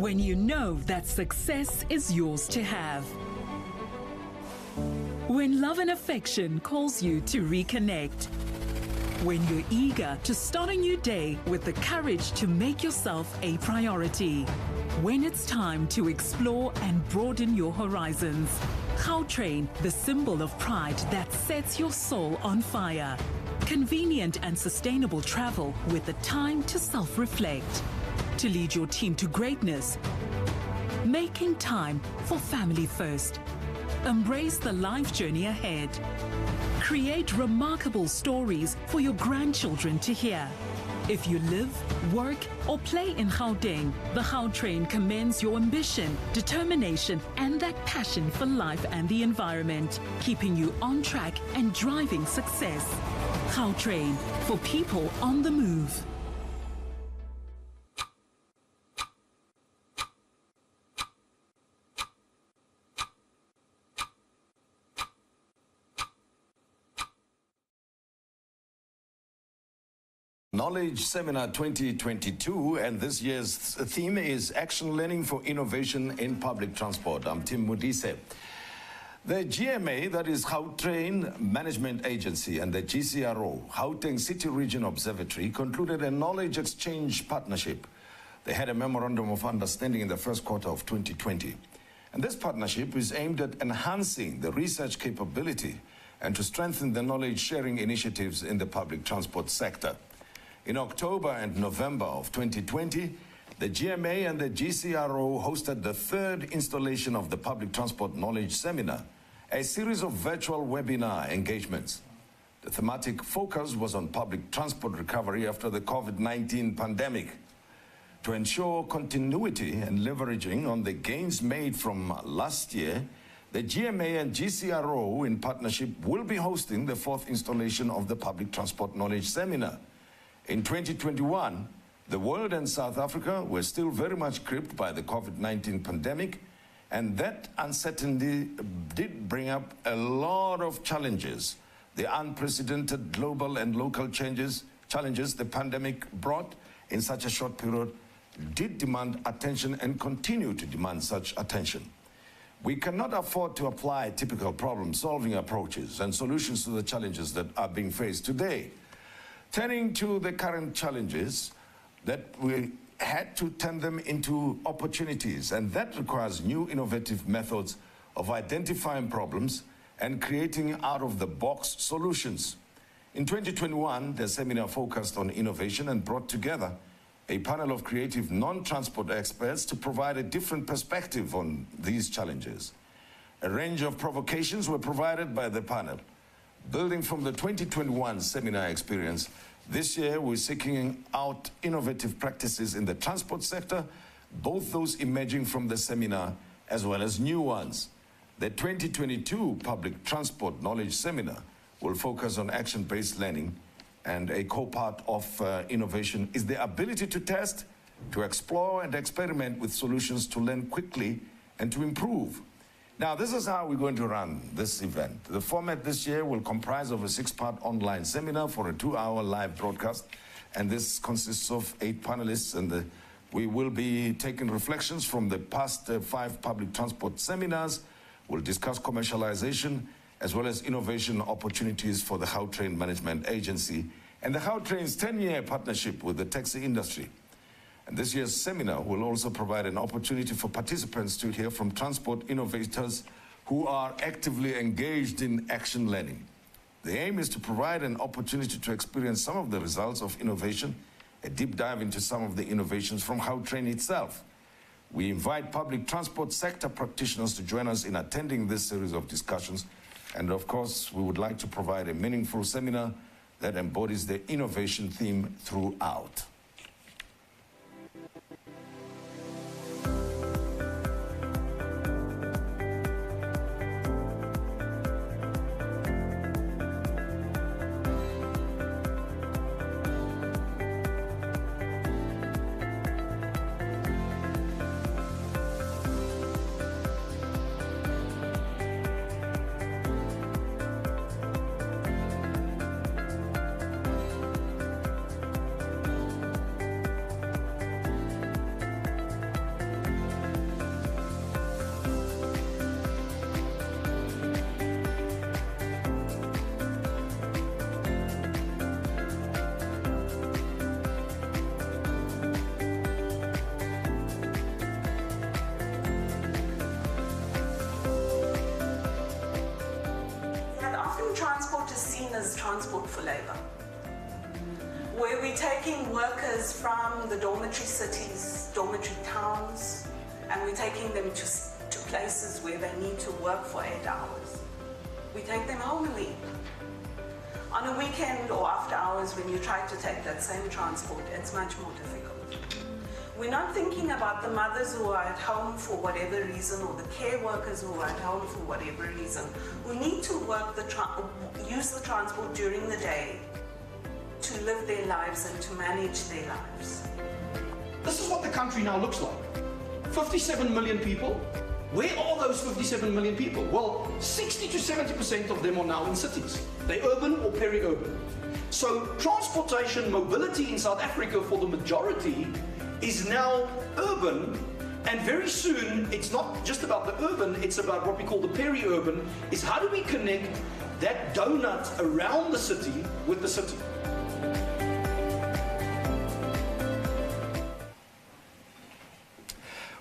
When you know that success is yours to have. When love and affection calls you to reconnect. When you're eager to start a new day with the courage to make yourself a priority. When it's time to explore and broaden your horizons. Gautrain, the symbol of pride that sets your soul on fire. Convenient and sustainable travel with the time to self-reflect. To lead your team to greatness. Making time for family first. Embrace the life journey ahead. Create remarkable stories for your grandchildren to hear. If you live, work, or play in Gauteng, the Gautrain commends your ambition, determination, and that passion for life and the environment, keeping you on track and driving success. Gautrain, for people on the move. Knowledge Seminar 2022, and this year's theme is Action Learning for Innovation in Public Transport. I'm Tim Modise. The GMA, that is Gautrain Management Agency, and the GCRO, Gauteng City Region Observatory, concluded a knowledge exchange partnership. They had a memorandum of understanding in the first quarter of 2020. And this partnership is aimed at enhancing the research capability and to strengthen the knowledge sharing initiatives in the public transport sector. In October and November of 2020, the GMA and the GCRO hosted the third installation of the Public Transport Knowledge Seminar, a series of virtual webinar engagements. The thematic focus was on public transport recovery after the COVID-19 pandemic. To ensure continuity and leveraging on the gains made from last year, the GMA and GCRO in partnership will be hosting the fourth installation of the Public Transport Knowledge Seminar. In 2021, the world and South Africa were still very much gripped by the COVID-19 pandemic, and that uncertainty did bring up a lot of challenges. The unprecedented global and local challenges the pandemic brought in such a short period did demand attention and continue to demand such attention. We cannot afford to apply typical problem-solving approaches and solutions to the challenges that are being faced today. Turning to the current challenges, that we had to turn them into opportunities, and that requires new innovative methods of identifying problems and creating out-of-the-box solutions. In 2021, the seminar focused on innovation and brought together a panel of creative non-transport experts to provide a different perspective on these challenges. A range of provocations were provided by the panel. Building from the 2021 seminar experience, this year we're seeking out innovative practices in the transport sector, both those emerging from the seminar as well as new ones. The 2022 Public Transport Knowledge Seminar will focus on action-based learning, and a core part of innovation is the ability to test, to explore and experiment with solutions to learn quickly and to improve. Now, this is how we're going to run this event. The format this year will comprise of a 6-part online seminar for a 2-hour live broadcast, and this consists of 8 panelists, and we will be taking reflections from the past 5 public transport seminars. We'll discuss commercialization as well as innovation opportunities for the Gautrain Management Agency and the Gautrain's 10-year partnership with the taxi industry. And this year's seminar will also provide an opportunity for participants to hear from transport innovators who are actively engaged in action learning. The aim is to provide an opportunity to experience some of the results of innovation, a deep dive into some of the innovations from Gautrain itself. We invite public transport sector practitioners to join us in attending this series of discussions. And of course, we would like to provide a meaningful seminar that embodies the innovation theme throughout. transport for labor, where we're taking workers from the dormitory cities, dormitory towns, and we're taking them to places where they need to work for 8 hours. We take them home and leave. On a weekend or after hours, when you try to take that same transport, it's much more difficult. We're not thinking about the mothers who are at home for whatever reason, or the care workers who are at home for whatever reason, who need to work use the transport during the day to live their lives and to manage their lives. This is what the country now looks like. 57 million people. Where are those 57 million people? Well, 60 to 70% of them are now in cities. They're urban or peri-urban. So transportation mobility in South Africa for the majority is now urban, and very soon it's not just about the urban, it's about what we call the peri-urban, is how do we connect that donut around the city with the city.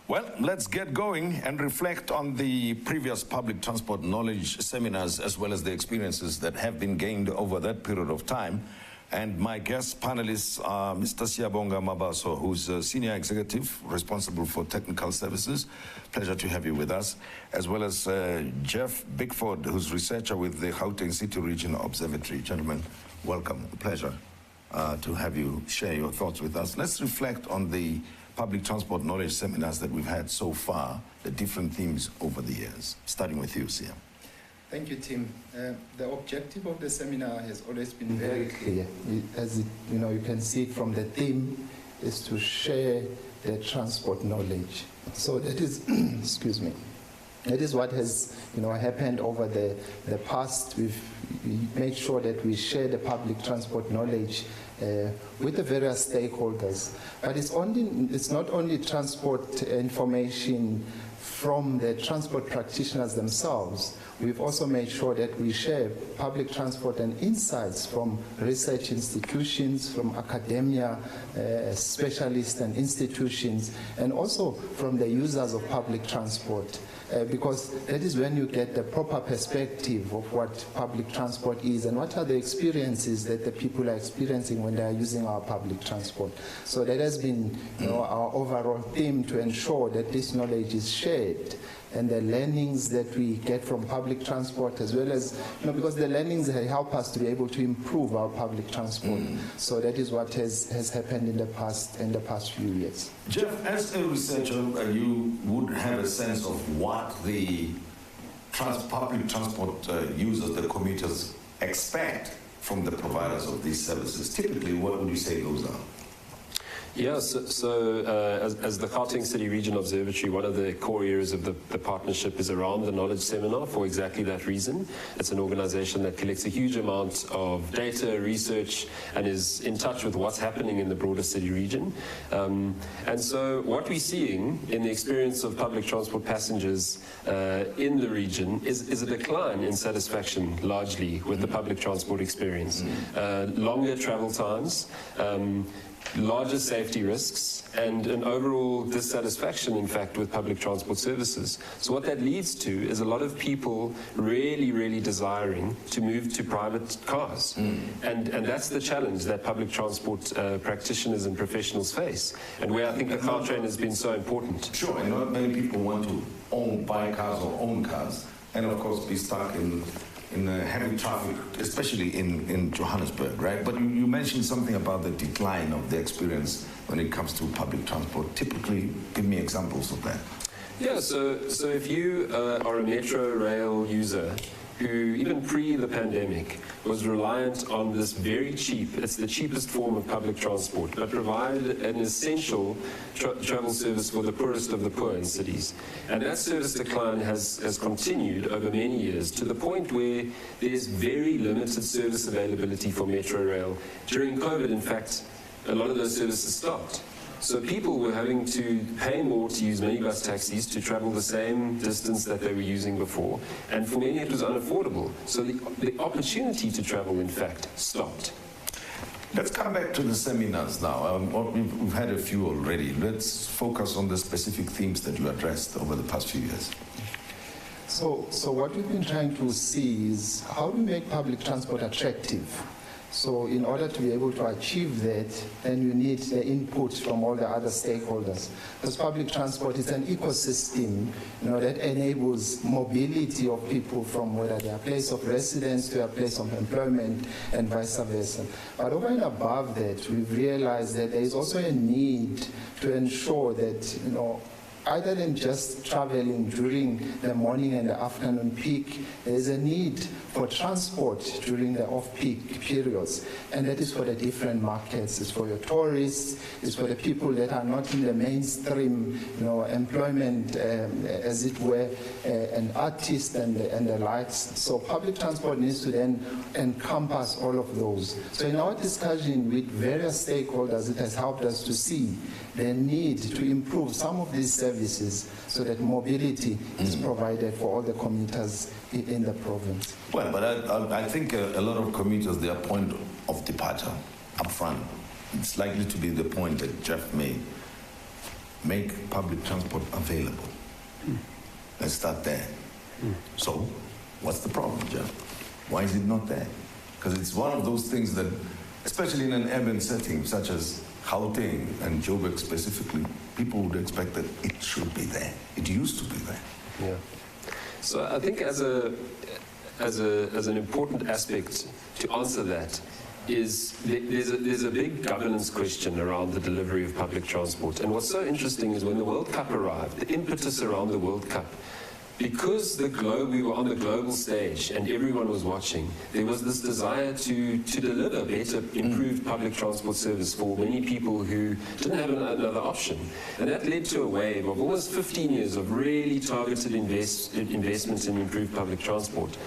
Well, let's get going and reflect on the previous public transport knowledge seminars, as well as the experiences that have been gained over that period of time. And my guest panelists are Mr. Siyabonga Mabaso, who's a senior executive responsible for technical services. Pleasure to have you with us. As well as Jeff Bickford, who's researcher with the Gauteng City Region Observatory. Gentlemen, welcome. A pleasure to have you share your thoughts with us. Let's reflect on the public transport knowledge seminars that we've had so far, the different themes over the years. Starting with you, Siya. Thank you, Tim. The objective of the seminar has always been very clear. You can see it from the theme, is to share the transport knowledge. So that is, excuse me, that is what has happened over the past. We've made sure that we share the public transport knowledge with the various stakeholders. But it's not only transport information from the transport practitioners themselves. We've also made sure that we share public transport and insights from research institutions, from academia, specialists and institutions, and also from the users of public transport. Because that is when you get the proper perspective of what public transport is and what are the experiences that the people are experiencing when they are using our public transport. So that has been our overall theme, to ensure that this knowledge is shared, and the learnings that we get from public transport, as well as, because the learnings help us to be able to improve our public transport. So that is what has happened in the past few years. Jeff, as a researcher, you would have a sense of what the public transport users, the commuters, expect from the providers of these services. Typically, what would you say those are? Yes, as the Gauteng City Region Observatory, one of the core areas of the partnership is around the knowledge seminar for exactly that reason. It's an organization that collects a huge amount of data, research, and is in touch with what's happening in the broader city region. And so what we're seeing in the experience of public transport passengers in the region is a decline in satisfaction, largely, with the public transport experience. Longer travel times, larger safety risks, and an overall dissatisfaction, in fact, with public transport services. So what that leads to is a lot of people really desiring to move to private cars. And that's the challenge that public transport practitioners and professionals face, and where I think the Gautrain has been so important. Sure, and not many people want to buy cars or own cars, and of course be stuck in heavy traffic, especially in Johannesburg, right? But you mentioned something about the decline of the experience when it comes to public transport. Typically, give me examples of that. Yeah, so if you are a metro rail user who, even pre the pandemic, was reliant on this very cheap, it's the cheapest form of public transport, but provided an essential travel service for the poorest of the poor in cities. And that service decline has continued over many years, to the point where there's very limited service availability for metro rail. During COVID, in fact, a lot of those services stopped. So people were having to pay more to use minibus taxis to travel the same distance that they were using before. And for many it was unaffordable. So the opportunity to travel, in fact, stopped. Let's come back to the seminars now. We've had a few already. Let's focus on the specific themes that you addressed over the past few years. So what we've been trying to see is how do we make public transport attractive? So in order to be able to achieve that, then you need the input from all the other stakeholders. Because public transport is an ecosystem, that enables mobility of people from whether their place of residence to a place of employment and vice versa. But over and above that, we've realized that there is also a need to ensure that, other than just traveling during the morning and the afternoon peak, there is a need for transport during the off-peak periods. And that is for the different markets. It's for your tourists, it's for the people that are not in the mainstream employment, as it were, and artists and the likes. So public transport needs to then encompass all of those. So in our discussion with various stakeholders, it has helped us to see the need to improve some of these services so that mobility is provided for all the commuters in the province. Well, but I think a lot of commuters, their point of departure up front, it's likely to be the point that Jeff made. Make public transport available. Let's start there. So, what's the problem, Jeff? Why is it not there? Because it's one of those things that, especially in an urban setting such as Gauteng and Joburg specifically, people would expect that it should be there. It used to be there. Yeah. So I think as an important aspect to answer that is there's a big governance question around the delivery of public transport. And what's so interesting is when the World Cup arrived, the impetus around the World Cup, because we were on the global stage and everyone was watching, there was this desire to deliver better, improved public transport service for many people who didn't have another option. And that led to a wave of almost 15 years of really targeted investments in improved public transport.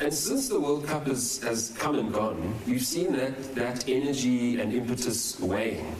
And since the World Cup has come and gone, we've seen that energy and impetus wane.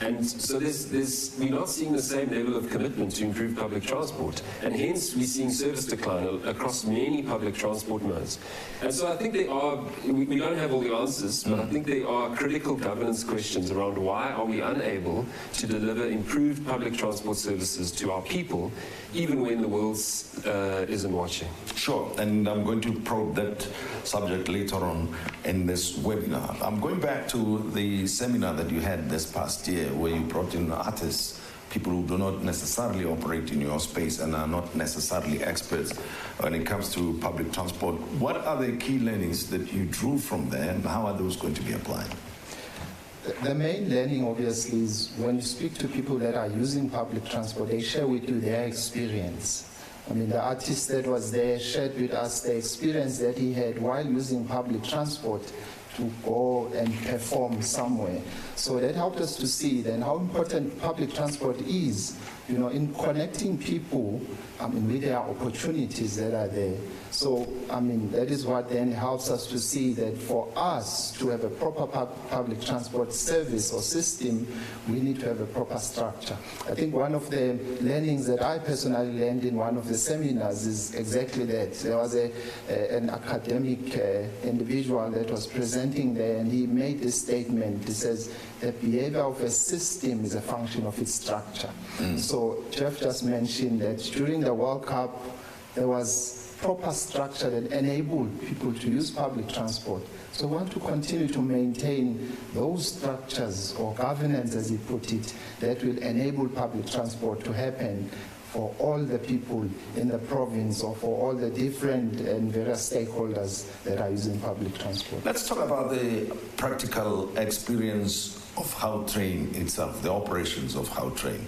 And so we're not seeing the same level of commitment to improve public transport. And hence we're seeing service decline across many public transport modes. And so I think we don't have all the answers, but I think there are critical governance questions around why are we unable to deliver improved public transport services to our people, even when the world isn't watching. Sure, and I'm going to probe that subject later on in this webinar. I'm going back to the seminar that you had this past year, where you brought in artists, people who do not necessarily operate in your space and are not necessarily experts when it comes to public transport. What are the key learnings that you drew from there, and how are those going to be applied? The main learning, obviously, is when you speak to people that are using public transport, they share with you their experience. I mean, the artist that was there shared with us the experience that he had while using public transport to go and perform somewhere. So that helped us to see then how important public transport is, in connecting people, with their opportunities that are there. So, that is what then helps us to see that for us to have a proper public transport service or system, we need to have a proper structure. I think one of the learnings that I personally learned in one of the seminars is exactly that. There was an academic individual that was presenting there, and he made this statement. He says, the behavior of a system is a function of its structure. So Jeff just mentioned that during the World Cup, there was proper structure that enabled people to use public transport. So we want to continue to maintain those structures or governance, as he put it, that will enable public transport to happen for all the people in the province or for all the different and various stakeholders that are using public transport. Let's talk about the practical experience of Gautrain itself, the operations of Gautrain.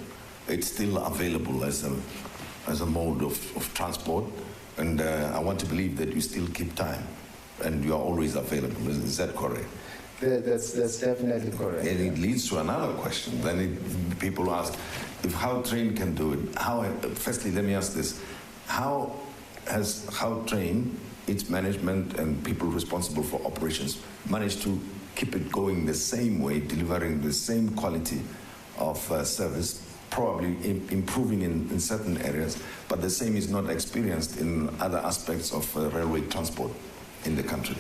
It's still available as a mode of transport, and I want to believe that you still keep time and you are always available. Is that correct? That's definitely correct. And it leads to another question. Then people ask, if Gautrain can do it, firstly, let me ask this, how has Gautrain, its management and people responsible for operations, managed to keep it going the same way, delivering the same quality of service, probably improving in certain areas, but the same is not experienced in other aspects of railway transport in the country?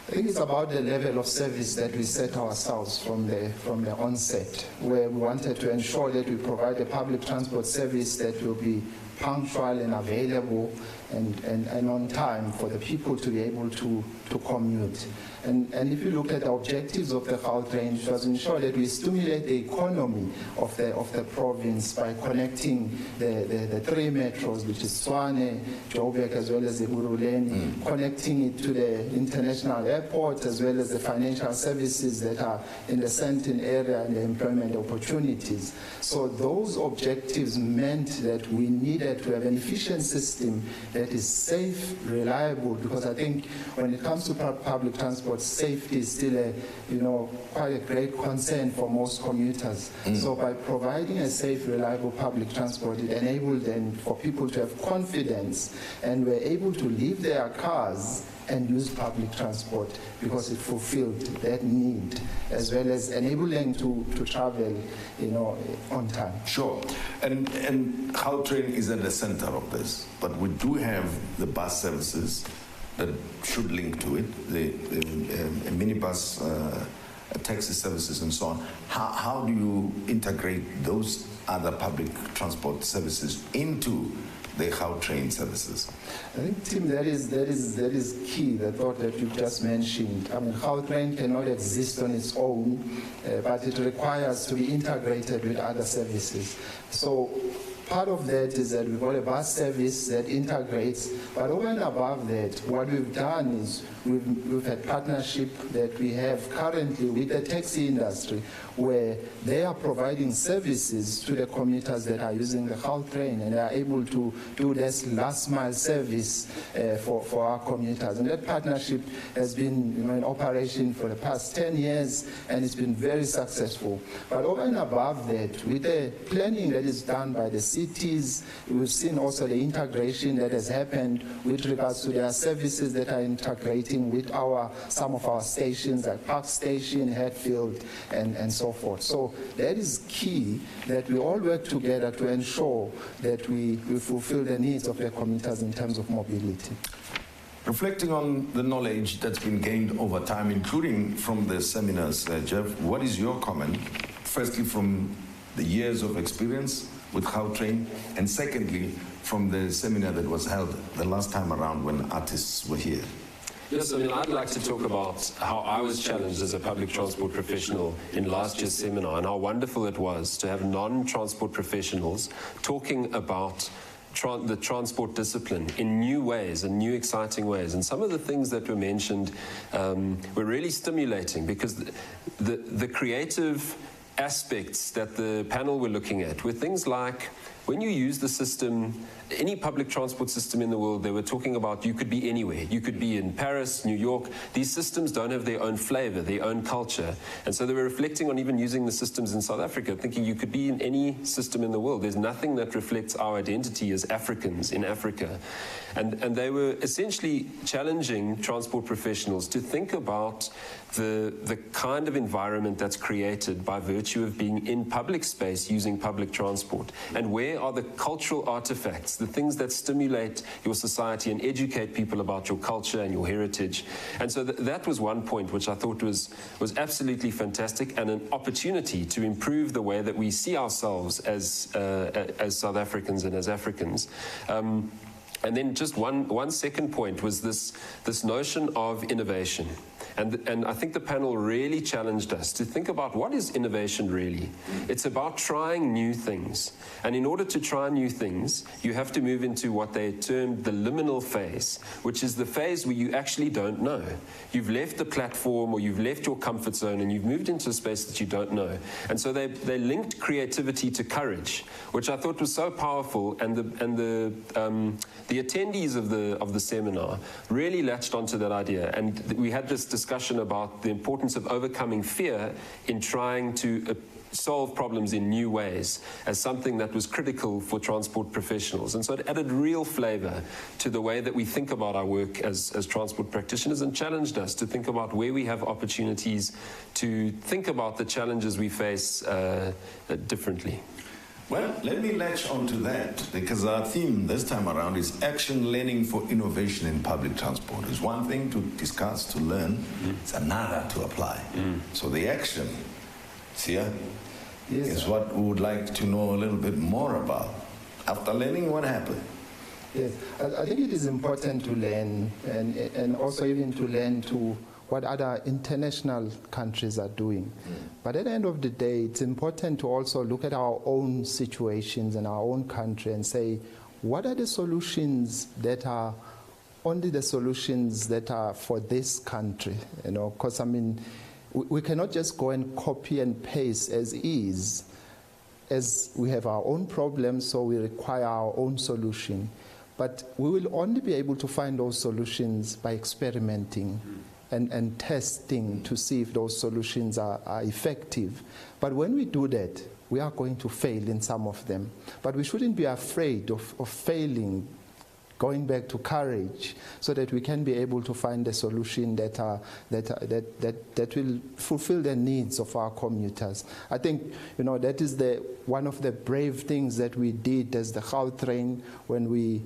I think it's about the level of service that we set ourselves from the onset, where we wanted to ensure that we provide a public transport service that will be punctual and available, and on time for the people to be able to commute. And if you look at the objectives of the Gautrain, it was ensure that we stimulate the economy of the province by connecting the three metros, which is Tshwane, Joburg, as well as the Ekurhuleni, connecting it to the international airport, as well as the financial services that are in the Sandton area and the employment opportunities. So those objectives meant that we needed to have an efficient system that is safe, reliable, because I think when it comes to public transport, safety is still quite a great concern for most commuters. So by providing a safe, reliable public transport, it enabled them for people to have confidence and were able to leave their cars and use public transport because it fulfilled that need, as well as enabling to travel, on time. Sure, and Gautrain is at the center of this, but we do have the bus services that should link to it, the minibus, taxi services and so on. How do you integrate those other public transport services into the Gautrain services? I think, Tim, that is key, the thought that you just mentioned. I mean, Gautrain cannot exist on its own, but it requires to be integrated with other services. So part of that is that we've got a bus service that integrates, but over and above that, what we've done is we've had partnership that we have currently with the taxi industry, where they are providing services to the commuters that are using the Gautrain, and they are able to do this last mile service for our commuters. And that partnership has been in operation for the past 10 years, and it's been very successful. But over and above that, with the planning that is done by the cities, we've seen also the integration that has happened with regards to their services that are integrating with some of our stations, like Park Station, Hatfield, and so forth. So that is key, that we all work together to ensure that we fulfill the needs of the commuters in terms of mobility. Reflecting on the knowledge that's been gained over time, including from the seminars, Jeff, what is your comment, firstly from the years of experience with Gautrain, and secondly from the seminar that was held the last time around when artists were here? Yes, I'd like to talk about how I was challenged as a public transport professional in last year's seminar, and how wonderful it was to have non-transport professionals talking about the transport discipline in new ways and new exciting ways. And some of the things that were mentioned were really stimulating, because the creative aspects that the panel were looking at were things like, when you use the system, any public transport system in the world, they were talking about you could be anywhere. You could be in Paris, New York. These systems don't have their own flavor, their own culture. And so they were reflecting on even using the systems in South Africa, thinking you could be in any system in the world. There's nothing that reflects our identity as Africans in Africa. And they were essentially challenging transport professionals to think about the kind of environment that's created by virtue of being in public space using public transport. And where are the cultural artifacts, the things that stimulate your society and educate people about your culture and your heritage. And so that was one point which I thought was absolutely fantastic, and an opportunity to improve the way that we see ourselves as South Africans and as Africans. And then just one second point was this notion of innovation. And I think the panel really challenged us to think about, what is innovation really? It's about trying new things. And in order to try new things, you have to move into what they termed the liminal phase, which is the phase where you actually don't know. You've left the platform, or you've left your comfort zone, and you've moved into a space that you don't know. And so they linked creativity to courage, which I thought was so powerful. And the attendees of the seminar really latched onto that idea. And we had this discussion about the importance of overcoming fear in trying to solve problems in new ways as something that was critical for transport professionals. And so it added real flavor to the way that we think about our work as transport practitioners, and challenged us to think about where we have opportunities to think about the challenges we face differently. Well, let me latch onto that, because our theme this time around is action learning for innovation in public transport. It's one thing to discuss, to learn, it's another to apply. So the action, Sia, is what we would like to know a little bit more about. After learning, what happened? Yes, I think it is important to learn, and also even to learn to what other international countries are doing. But at the end of the day, it's important to also look at our own situations in our own country and say, what are the solutions that are only the solutions that are for this country? You know, because I mean, we cannot just go and copy and paste as is, as we have our own problems, so we require our own solution. But we will only be able to find those solutions by experimenting and testing to see if those solutions are effective. But when we do that, we are going to fail in some of them. But we shouldn't be afraid of failing, going back to courage, so that we can be able to find a solution that will fulfill the needs of our commuters. I think, you know, that is one of the brave things that we did as the Gautrain when we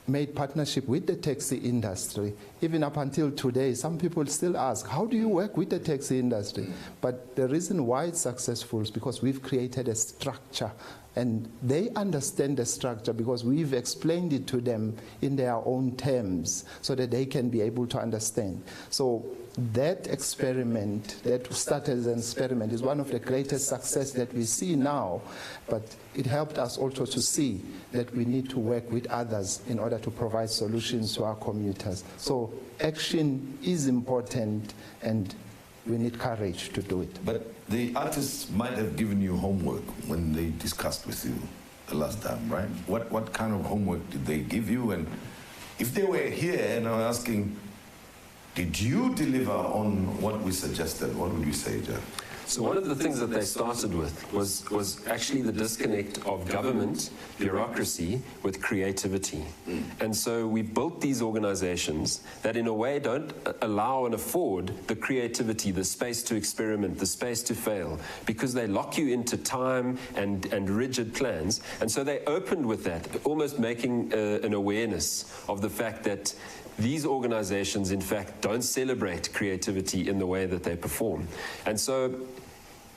made partnership with the taxi industry. Even up until today, some people still ask, how do you work with the taxi industry? But the reason why it's successful is because we've created a structure, and they understand the structure because we've explained it to them in their own terms so that they can be able to understand. So that experiment, that started as an experiment, is one of the greatest success that we see now, but it helped us also to see that we need to work with others in order to provide solutions to our commuters. So action is important, and we need courage to do it. But the artists might have given you homework when they discussed with you the last time, right? What kind of homework did they give you? And if they were here and are asking, did you deliver on what we suggested, what would you say, Jeff? So one of the things that they started with was actually the disconnect of government, bureaucracy, with creativity. And so we built these organizations that in a way don't allow and afford the creativity, the space to experiment, the space to fail, because they lock you into time and rigid plans. And so they opened with that, almost making an awareness of the fact that these organizations, in fact, don't celebrate creativity in the way that they perform. And so,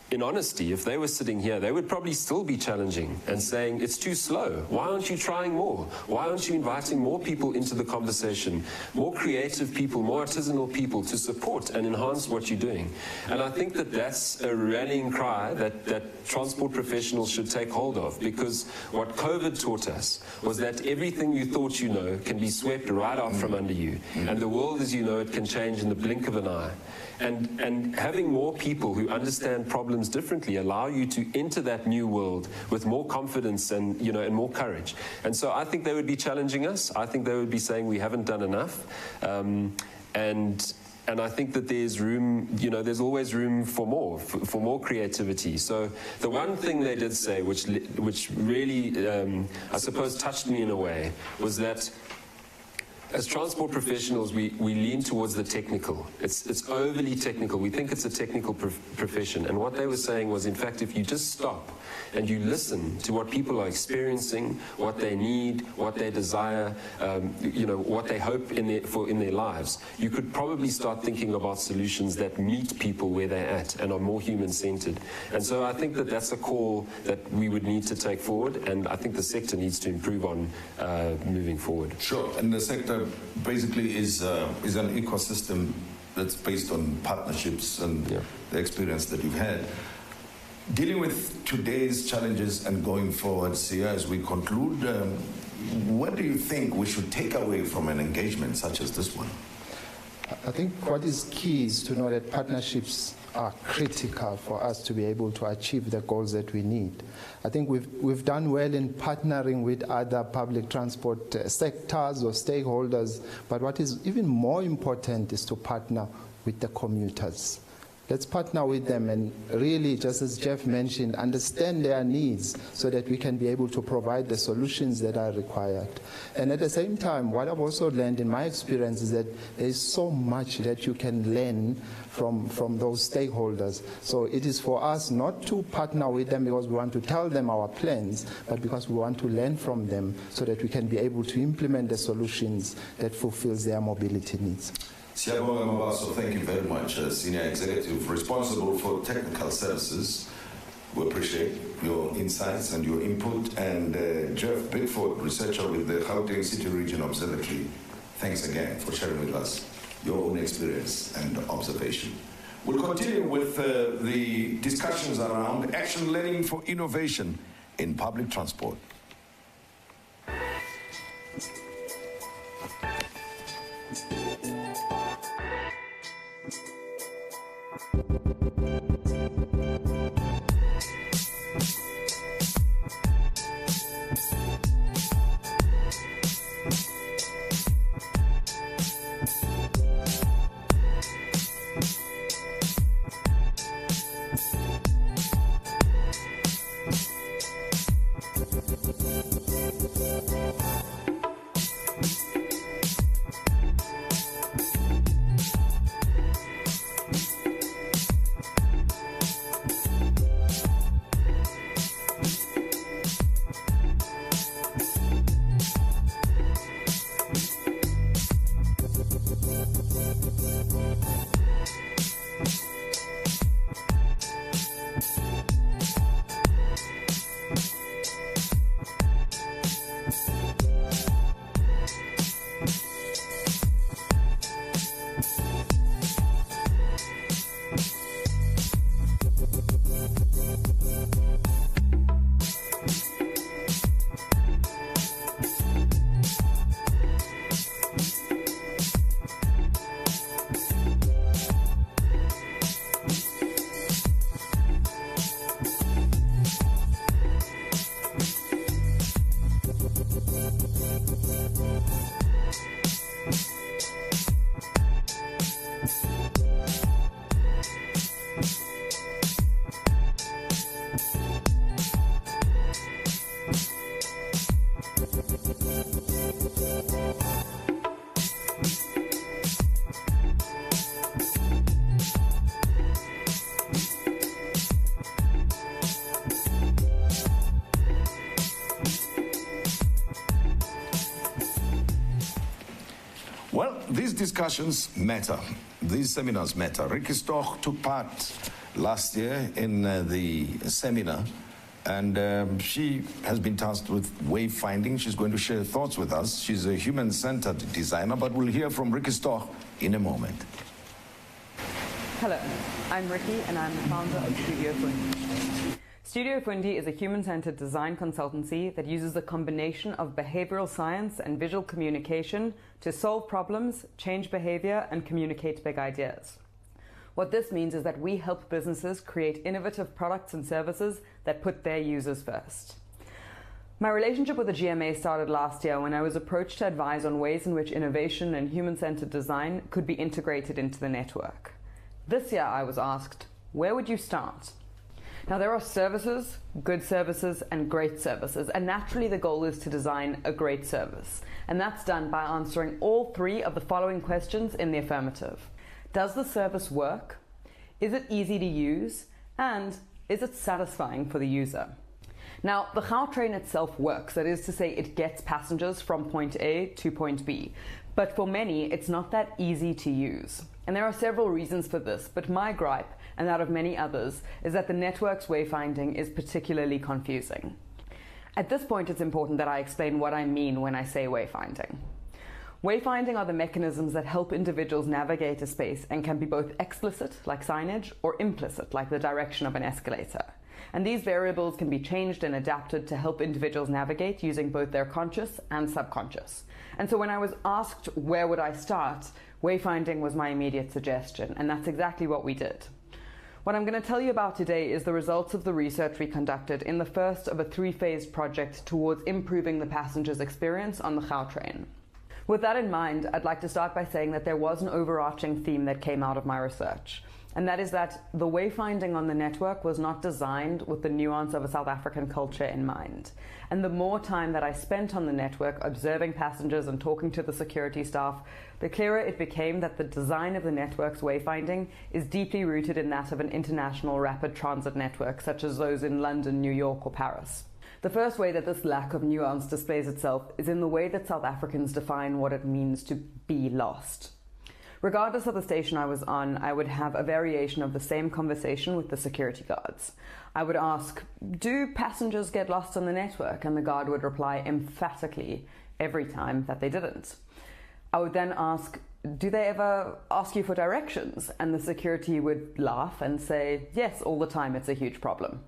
in honesty, if they were sitting here, they would probably still be challenging and saying, it's too slow. Why aren't you trying more? Why aren't you inviting more people into the conversation, more creative people, more artisanal people to support and enhance what you're doing? And I think that that's a rallying cry that transport professionals should take hold of, because what COVID taught us was that everything you thought you know can be swept right out from under you. And the world as you know it can change in the blink of an eye. And having more people who understand problems differently allow you to enter that new world with more confidence and, you know, and more courage. And so I think they would be challenging us. I think they would be saying we haven't done enough. And I think that there's room, you know, there's always room for more creativity. So the one thing they did say, which really, I suppose, touched me in a way, was that as transport professionals, we lean towards the technical. It's overly technical. We think it's a technical profession. And what they were saying was, in fact, if you just stop and you listen to what people are experiencing, what they need, what they desire, you know, what they hope in their lives, you could probably start thinking about solutions that meet people where they're at and are more human-centered. And so I think that that's a call that we would need to take forward, and I think the sector needs to improve on moving forward. Sure, and the sector basically is an ecosystem that's based on partnerships and the experience that you've had. Dealing with today's challenges and going forward, Sia, as we conclude, what do you think we should take away from an engagement such as this one? I think what is key is to know that partnerships are critical for us to be able to achieve the goals that we need. I think we've done well in partnering with other public transport sectors or stakeholders, but what is even more important is to partner with the commuters. Let's partner with them and really, just as Jeff mentioned, understand their needs so that we can be able to provide the solutions that are required. And at the same time, what I've also learned in my experience is that there's so much that you can learn from those stakeholders. So it is for us not to partner with them because we want to tell them our plans, but because we want to learn from them so that we can be able to implement the solutions that fulfills their mobility needs. Siyabonga Mabaso, thank you very much. Senior Executive responsible for technical services We appreciate your insights and your input. And Jeff Bickford, researcher with the Gauteng City Region Observatory, thanks again for sharing with us your own experience and observation. We'll continue with the discussions around action learning for innovation in public transport. Well, these discussions matter. These seminars matter. Ricky Stoch took part last year in the seminar, and she has been tasked with wayfinding. She's going to share thoughts with us. She's a human-centered designer, but we'll hear from Ricky Stoch in a moment. Hello, I'm Ricky, and I'm the founder of Studio Fundi. Studio Fundi is a human-centered design consultancy that uses a combination of behavioral science and visual communication to solve problems, change behavior, and communicate big ideas. What this means is that we help businesses create innovative products and services that put their users first. My relationship with the GMA started last year when I was approached to advise on ways in which innovation and human-centered design could be integrated into the network. This year I was asked, where would you start? Now, there are services, good services, and great services, and naturally the goal is to design a great service. And that's done by answering all three of the following questions in the affirmative. Does the service work? Is it easy to use? And is it satisfying for the user? Now, the Gautrain itself works, that is to say it gets passengers from point A to point B. But for many, it's not that easy to use. And there are several reasons for this, but my gripe, and that of many others, is that the network's wayfinding is particularly confusing. At this point, it's important that I explain what I mean when I say wayfinding. Wayfinding are the mechanisms that help individuals navigate a space and can be both explicit, like signage, or implicit, like the direction of an escalator. And these variables can be changed and adapted to help individuals navigate using both their conscious and subconscious. And so when I was asked where would I start, wayfinding was my immediate suggestion, and that's exactly what we did. What I'm going to tell you about today is the results of the research we conducted in the first of a three-phased project towards improving the passenger's experience on the Gautrain. With that in mind, I'd like to start by saying that there was an overarching theme that came out of my research, and that is that the wayfinding on the network was not designed with the nuance of a South African culture in mind. And the more time that I spent on the network observing passengers and talking to the security staff, the clearer it became that the design of the network's wayfinding is deeply rooted in that of an international rapid transit network, such as those in London, New York, or Paris. The first way that this lack of nuance displays itself is in the way that South Africans define what it means to be lost. Regardless of the station I was on, I would have a variation of the same conversation with the security guards. I would ask, do passengers get lost on the network? And the guard would reply emphatically every time that they didn't. I would then ask, do they ever ask you for directions? And the security would laugh and say, yes, all the time, it's a huge problem.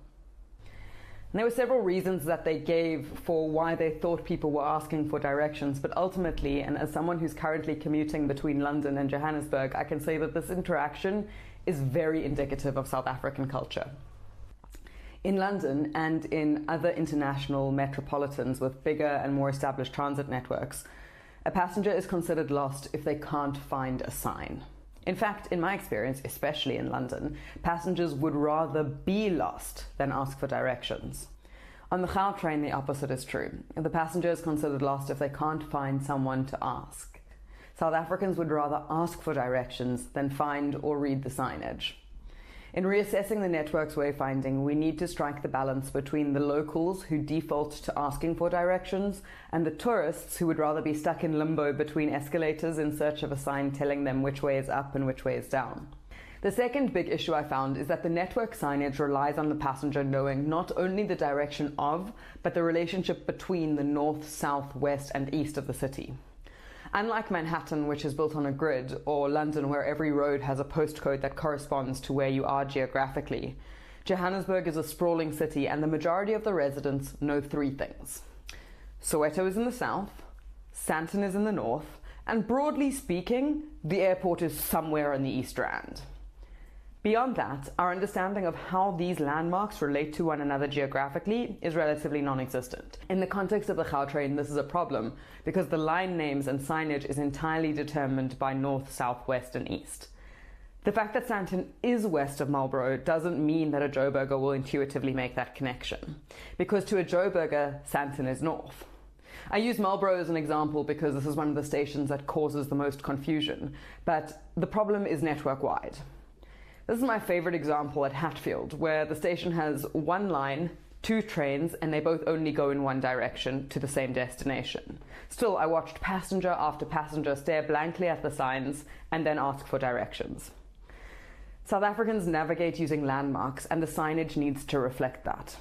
And there were several reasons that they gave for why they thought people were asking for directions, but ultimately, and as someone who's currently commuting between London and Johannesburg, I can say that this interaction is very indicative of South African culture. In London and in other international metropolitans with bigger and more established transit networks, a passenger is considered lost if they can't find a sign. In fact, in my experience, especially in London, passengers would rather be lost than ask for directions. On the Gautrain, the opposite is true. The passenger is considered lost if they can't find someone to ask. South Africans would rather ask for directions than find or read the signage. In reassessing the network's wayfinding, we need to strike the balance between the locals who default to asking for directions and the tourists who would rather be stuck in limbo between escalators in search of a sign telling them which way is up and which way is down. The second big issue I found is that the network signage relies on the passenger knowing not only the direction of, but the relationship between the north, south, west, and east of the city. Unlike Manhattan, which is built on a grid, or London, where every road has a postcode that corresponds to where you are geographically, Johannesburg is a sprawling city, and the majority of the residents know three things. Soweto is in the south, Sandton is in the north, and broadly speaking, the airport is somewhere in the East Rand. Beyond that, our understanding of how these landmarks relate to one another geographically is relatively non-existent. In the context of the Gautrain, this is a problem because the line names and signage is entirely determined by north, south, west, and east. The fact that Sandton is west of Marlborough doesn't mean that a Joburger will intuitively make that connection, because to a Joburger, Sandton is north. I use Marlborough as an example because this is one of the stations that causes the most confusion, but the problem is network-wide. This is my favorite example at Hatfield, where the station has one line, two trains, and they both only go in one direction to the same destination. Still, I watched passenger after passenger stare blankly at the signs and then ask for directions. South Africans navigate using landmarks, and the signage needs to reflect that.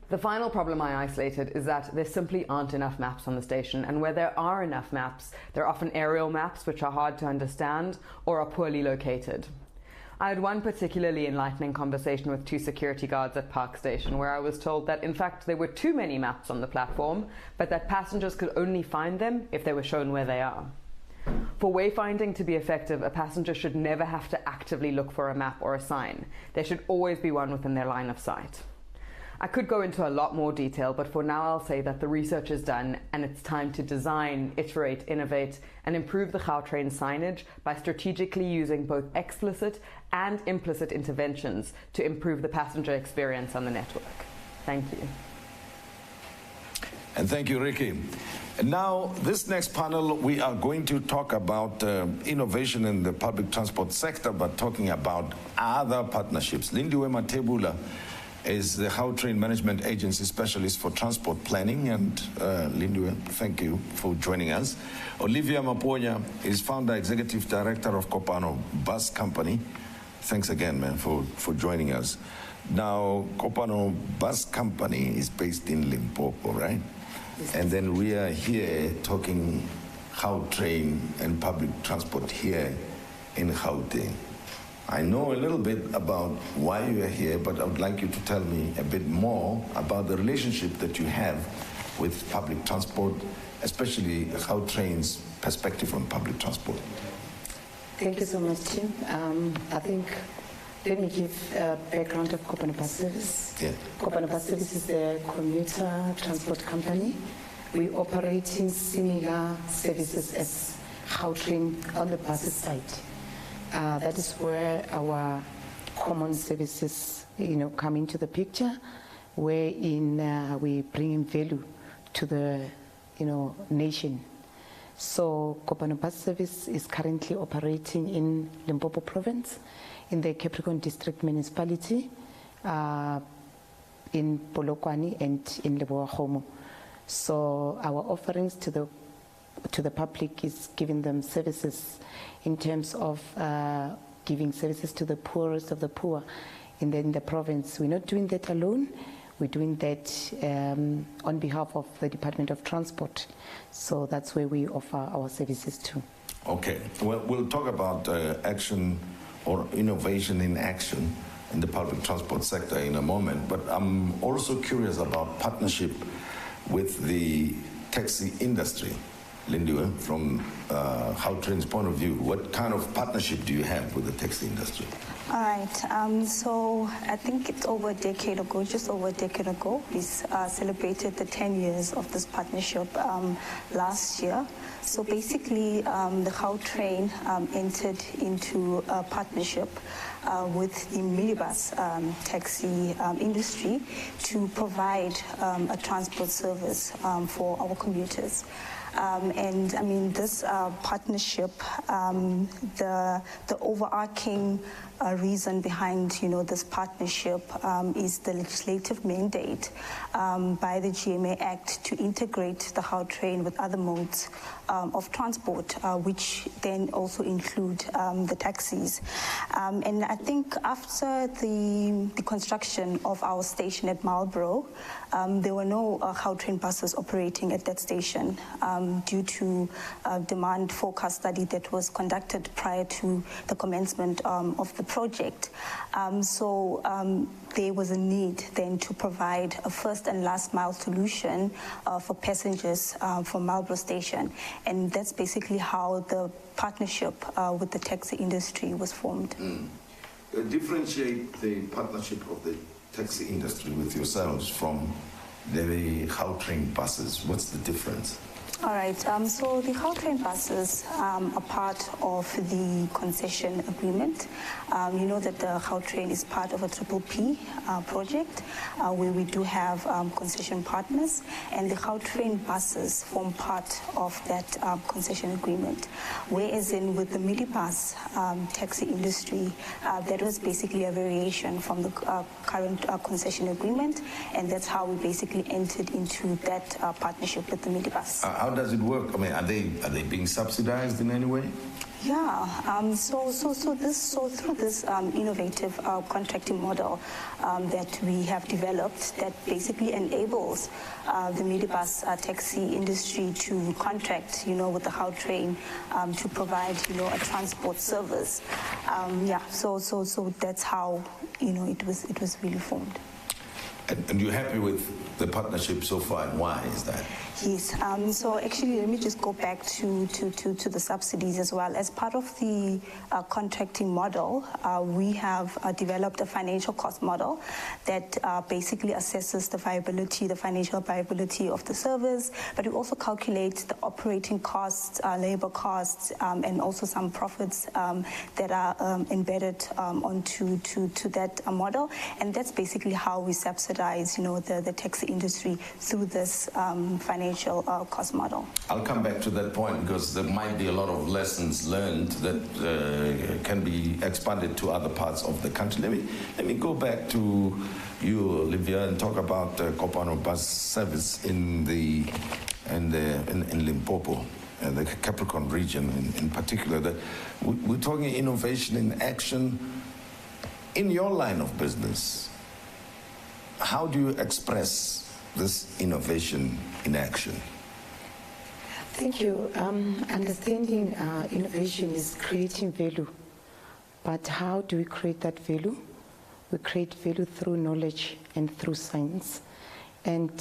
The final problem I isolated is that there simply aren't enough maps on the station, and where there are enough maps, they're often aerial maps which are hard to understand or are poorly located. I had one particularly enlightening conversation with two security guards at Park Station where I was told that in fact there were too many maps on the platform, but that passengers could only find them if they were shown where they are. For wayfinding to be effective, a passenger should never have to actively look for a map or a sign. There should always be one within their line of sight. I could go into a lot more detail, but for now I'll say that the research is done and it's time to design, iterate, innovate, and improve the Gautrain signage by strategically using both explicit and implicit interventions to improve the passenger experience on the network. Thank you. And thank you, Ricky. And now, this next panel, we are going to talk about innovation in the public transport sector, but talking about other partnerships. Lindiwe Matebula is the Gautrain Management Agency specialist for transport planning. And Lindiwe, thank you for joining us. Olivia Maponya is founder, executive director of Kopano Bus Company. Thanks again, man, for joining us. Now, Kopano Bus Company is based in Limpopo, right? Yes. And then we are here talking Gautrain and public transport here in Gauteng. I know a little bit about why you are here, but I would like you to tell me a bit more about the relationship that you have with public transport, especially Gautrain's perspective on public transport. Thank you so much, Tim. I think, let me give a background of Kopano Bus Service. Yeah. Kopano Bus Service is a commuter transport company. We operate in similar services as Gautrain on the bus side. That is where our common services, come into the picture, wherein we bring in value to the, nation. So Kopano Bus Service is currently operating in Limpopo Province, in the Capricorn District Municipality, in Polokwane and in Leboa-Khomo. So our offerings to the to the public is giving them services in terms of giving services to the poorest of the poor in the province. We're not doing that alone. We're doing that on behalf of the Department of Transport. So that's where we offer our services to. Okay, well, we'll talk about action or innovation in action in the public transport sector in a moment, but I'm also curious about partnership with the taxi industry. Lindiwe, from Gautrain's point of view, what kind of partnership do you have with the taxi industry? All right, so I think it's over a decade ago, just over a decade ago, we celebrated the 10 years of this partnership last year. So basically, the Gautrain entered into a partnership with the minibus taxi industry to provide a transport service for our commuters. And I mean, this partnership, the overarching reason behind, this partnership is the legislative mandate by the GMA Act to integrate the Gautrain with other modes of transport, which then also include the taxis. And I think after the construction of our station at Marlborough, there were no Gautrain buses operating at that station due to a demand forecast study that was conducted prior to the commencement of the project. So there was a need then to provide a first and last mile solution for passengers from Marlborough Station. And that's basically how the partnership with the taxi industry was formed. Differentiate the partnership of the taxi industry with yourselves from the Gautrain buses. What's the difference? All right, so the Gautrain buses are part of the concession agreement. You know that the Gautrain is part of a PPP project where we do have concession partners, and the Gautrain buses form part of that concession agreement. Whereas with the minibus taxi industry, that was basically a variation from the current concession agreement, and that's how we basically entered into that partnership with the minibus. How does it work? I mean, are they being subsidized in any way? Yeah, so through this innovative contracting model that we have developed, that basically enables the minibus taxi industry to contract, with the Gautrain to provide, a transport service. Yeah, so that's how, it was really formed. And you're happy with the partnership so far, and why is that? Yes, so actually let me just go back to the subsidies as well. As part of the contracting model, we have developed a financial cost model that basically assesses the financial viability of the service, but we also calculate the operating costs, labor costs, and also some profits that are embedded onto that model. And that's basically how we subsidize, the taxi industry through this financial cost model. I'll come back to that point because there might be a lot of lessons learned that can be expanded to other parts of the country. Let me go back to you, Olivia, and talk about Kopano bus service in Limpopo, the Capricorn region in particular. We're talking innovation in action. In your line of business, how do you express this innovation in action? Thank you. Understanding innovation is creating value. But how do we create that value? We create value through knowledge and through science. And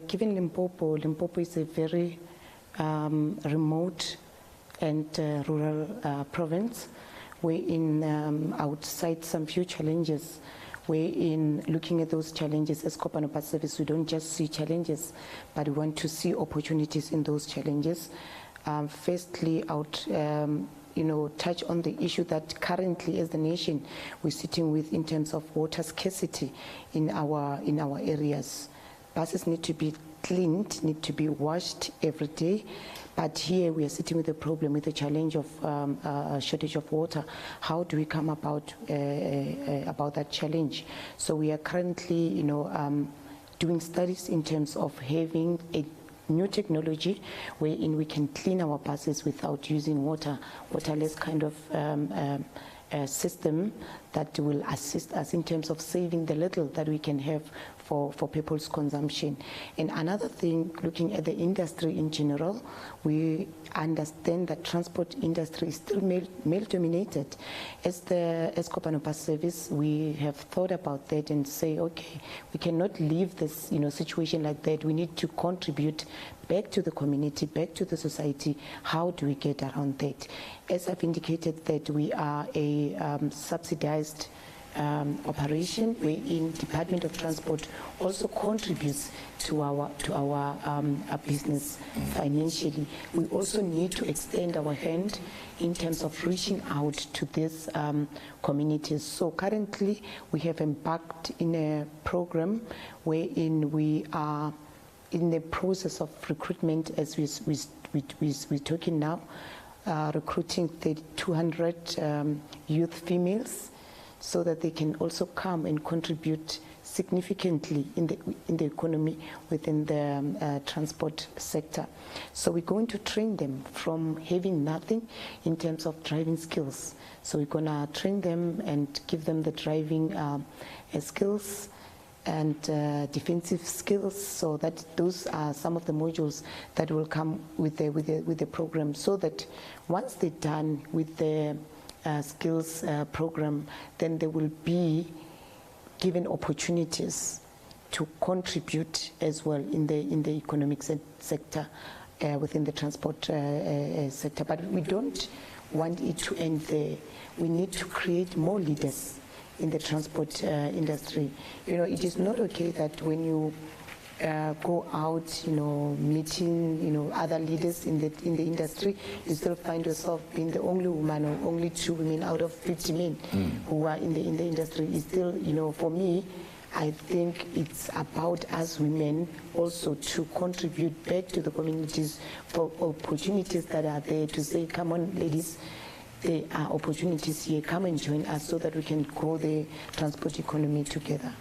given Limpopo is a very remote and rural province, wherein I would cite some few challenges. Where in looking at those challenges as Kopano Bus Service, we don't just see challenges, but we want to see opportunities in those challenges. Firstly, I would touch on the issue that currently as the nation we're sitting with in terms of water scarcity in our areas. Buses need to be cleaned, need to be washed every day. But here we are sitting with a problem, with a challenge of a shortage of water. How do we come about that challenge? So we are currently, doing studies in terms of having a new technology wherein we can clean our buses without using waterless kind of system that will assist us in terms of saving the little that we can have for people's consumption. And another thing, looking at the industry in general, we understand that transport industry is still male dominated. As the Kopano Bus Service, we have thought about that and say, okay, we cannot leave this situation like that. We need to contribute back to the community, back to the society. How do we get around that? As I've indicated, that we are a subsidized operation wherein Department of Transport also contributes to our business financially. We also need to extend our hand in terms of reaching out to these communities. So currently we have embarked in a program wherein we are in the process of recruitment, as we're talking now, recruiting 200 youth females, so that they can also come and contribute significantly in the economy within the transport sector. So we're going to train them from having nothing in terms of driving skills. So we're going to train them and give them the driving skills and defensive skills, so that those are some of the modules that will come with the program, so that once they're done with the skills program, then they will be given opportunities to contribute as well in the economic sector within the transport sector. But we don't want it to end there. We need to create more leaders in the transport industry. It is not okay that when you go out, meeting, other leaders in the industry, you still find yourself being the only woman or only 2 women out of 50 men who are in the industry. Is still, for me, I think it's about us women also to contribute back to the communities for opportunities that are there, to say, come on, ladies, there are opportunities here, come and join us so that we can grow the transport economy together.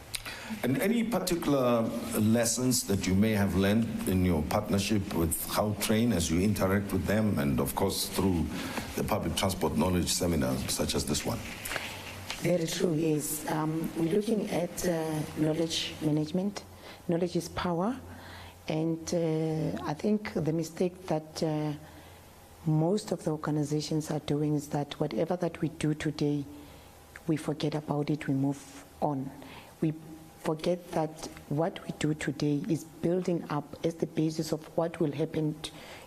And any particular lessons that you may have learned in your partnership with Gautrain as you interact with them, and of course through the public transport knowledge seminars such as this one? Very true, yes. We're looking at knowledge management. Knowledge is power, and I think the mistake that most of the organizations are doing is that whatever that we do today, we forget about it, we move on. We forget that what we do today is building up as the basis of what will happen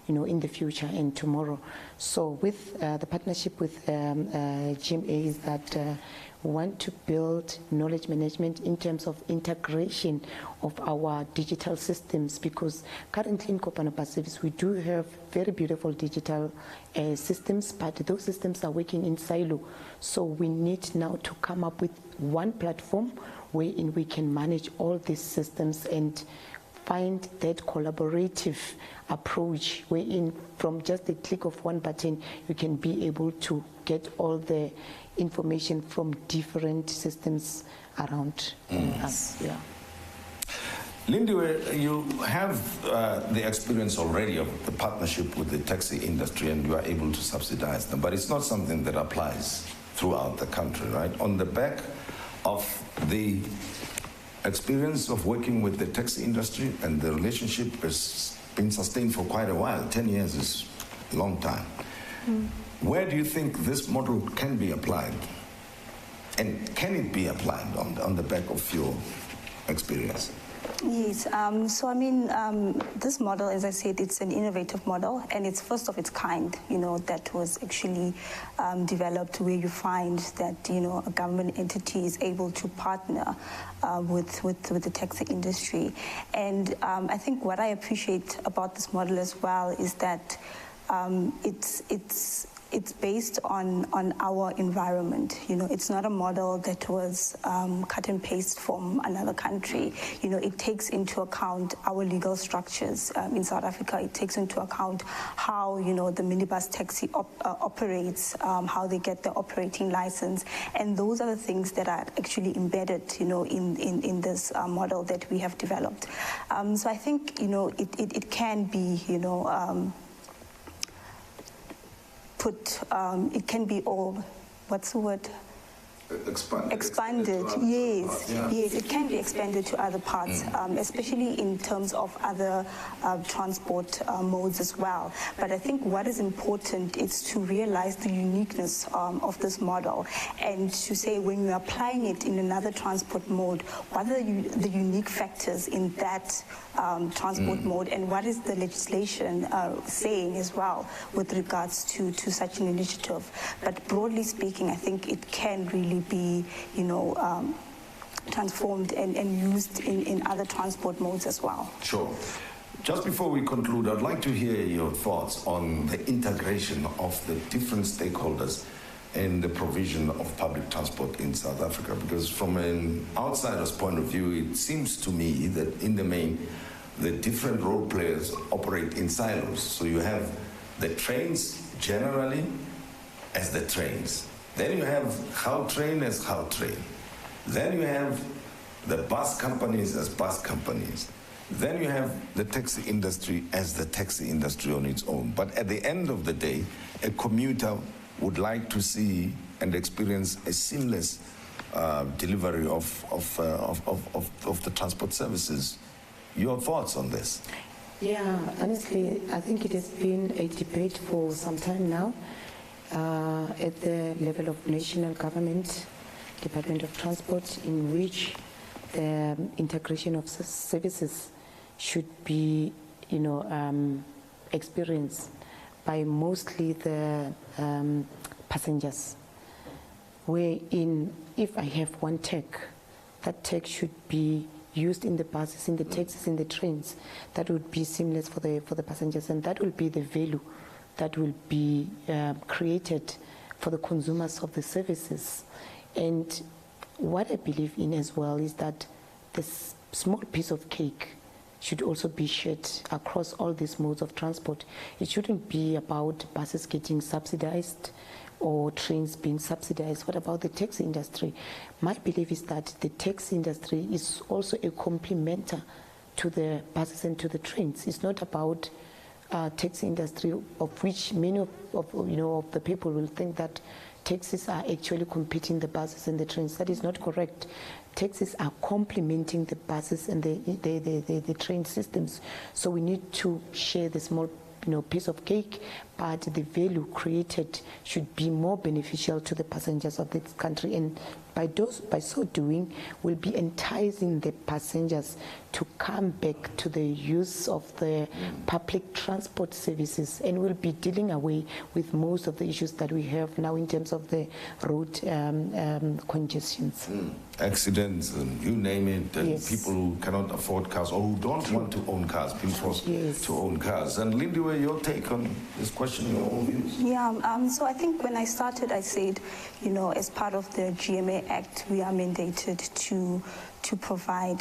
in the future and tomorrow. So with the partnership with GMA is that we want to build knowledge management in terms of integration of our digital systems, because currently in Kopano Bus Service we do have very beautiful digital systems, but those systems are working in silo. So we need now to come up with one platform wherein we can manage all these systems and find that collaborative approach wherein from just the click of one button you can be able to get all the information from different systems around us. Yeah. Lindiwe, you have the experience already of the partnership with the taxi industry, and you are able to subsidize them, but it's not something that applies throughout the country, right? On the back of the experience of working with the taxi industry, and the relationship has been sustained for quite a while. 10 years is a long time. Where do you think this model can be applied? And can it be applied on the back of your experience? Yes, this model, as I said, it's an innovative model, and it's first of its kind, that was actually developed, where you find that, a government entity is able to partner with the taxi industry. And I think what I appreciate about this model as well is that it's it's based on our environment. You know, it's not a model that was cut and paste from another country. You know, it takes into account our legal structures in South Africa. It takes into account how, you know, the minibus taxi operates, how they get the operating license, and those are the things that are actually embedded, you know, in this model that we have developed. So I think, you know, it can be, you know, it can be all, what's the word? Expanded, yes, yes, it can be expanded to other parts, especially in terms of other transport modes as well. But I think what is important is to realize the uniqueness of this model, and to say when you're applying it in another transport mode, what are the unique factors in that transport mode, and what is the legislation saying as well with regards to such an initiative. But broadly speaking, I think it can really be, you know, transformed and used in other transport modes as well. Sure. Just before we conclude, I'd like to hear your thoughts on the integration of the different stakeholders in the provision of public transport in South Africa, because from an outsider's point of view, it seems to me that in the main, the different role players operate in silos. So you have the trains generally as the trains. Then you have Gautrain as Gautrain. Then you have the bus companies as bus companies. Then you have the taxi industry as the taxi industry on its own. But at the end of the day, a commuter would like to see and experience a seamless delivery of the transport services. Your thoughts on this? Yeah, honestly, I think it has been a debate for some time now. At the level of national government, Department of Transport, in which the integration of services should be, you know, experienced by mostly the passengers. Wherein, if I have one tech, that tech should be used in the buses, in the taxis, in the trains. That would be seamless for the passengers, and that will be the value that will be created for the consumers of the services. And what I believe in as well is that this small piece of cake should also be shared across all these modes of transport. It shouldn't be about buses getting subsidized or trains being subsidized. What about the taxi industry? My belief is that the taxi industry is also a complementer to the buses and to the trains. It's not about taxi industry, of which many of the people will think that taxis are actually competing the buses and the trains. That is not correct. Taxis are complementing the buses and the train systems. So we need to share the small piece of cake, but the value created should be more beneficial to the passengers of this country. And by so doing, we'll be enticing the passengers to come back to the use of the public transport services, and we'll be dealing away with most of the issues that we have now in terms of the road congestions. Accidents, and you name it, and yes. People who cannot afford cars or who don't want to own cars, being forced yes. to own cars. And Lindy, your take on this question, your own views? Yeah, so I think when I started, I said, as part of the GMA Act, we are mandated to provide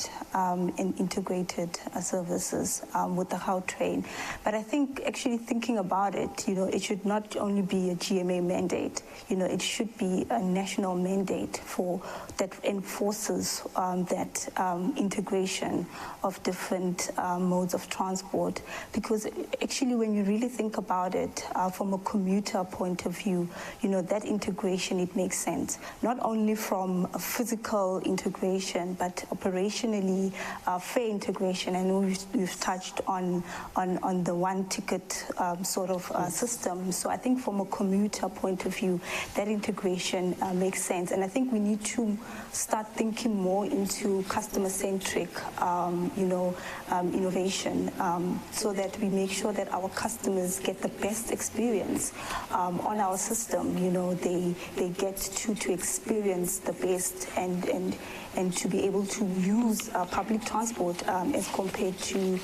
integrated services with the Gautrain. But I think actually thinking about it, it should not only be a GMA mandate, it should be a national mandate for that enforces that integration of different modes of transport. Because actually when you really think about it from a commuter point of view, that integration, it makes sense. Not only from a physical integration, but operationally fair integration. I know we've touched on the one ticket sort of system. So I think from a commuter point of view, that integration makes sense. And I think we need to start thinking more into customer-centric, innovation, so that we make sure that our customers get the best experience on our system. They get to experience the best and to be able able to use public transport as compared to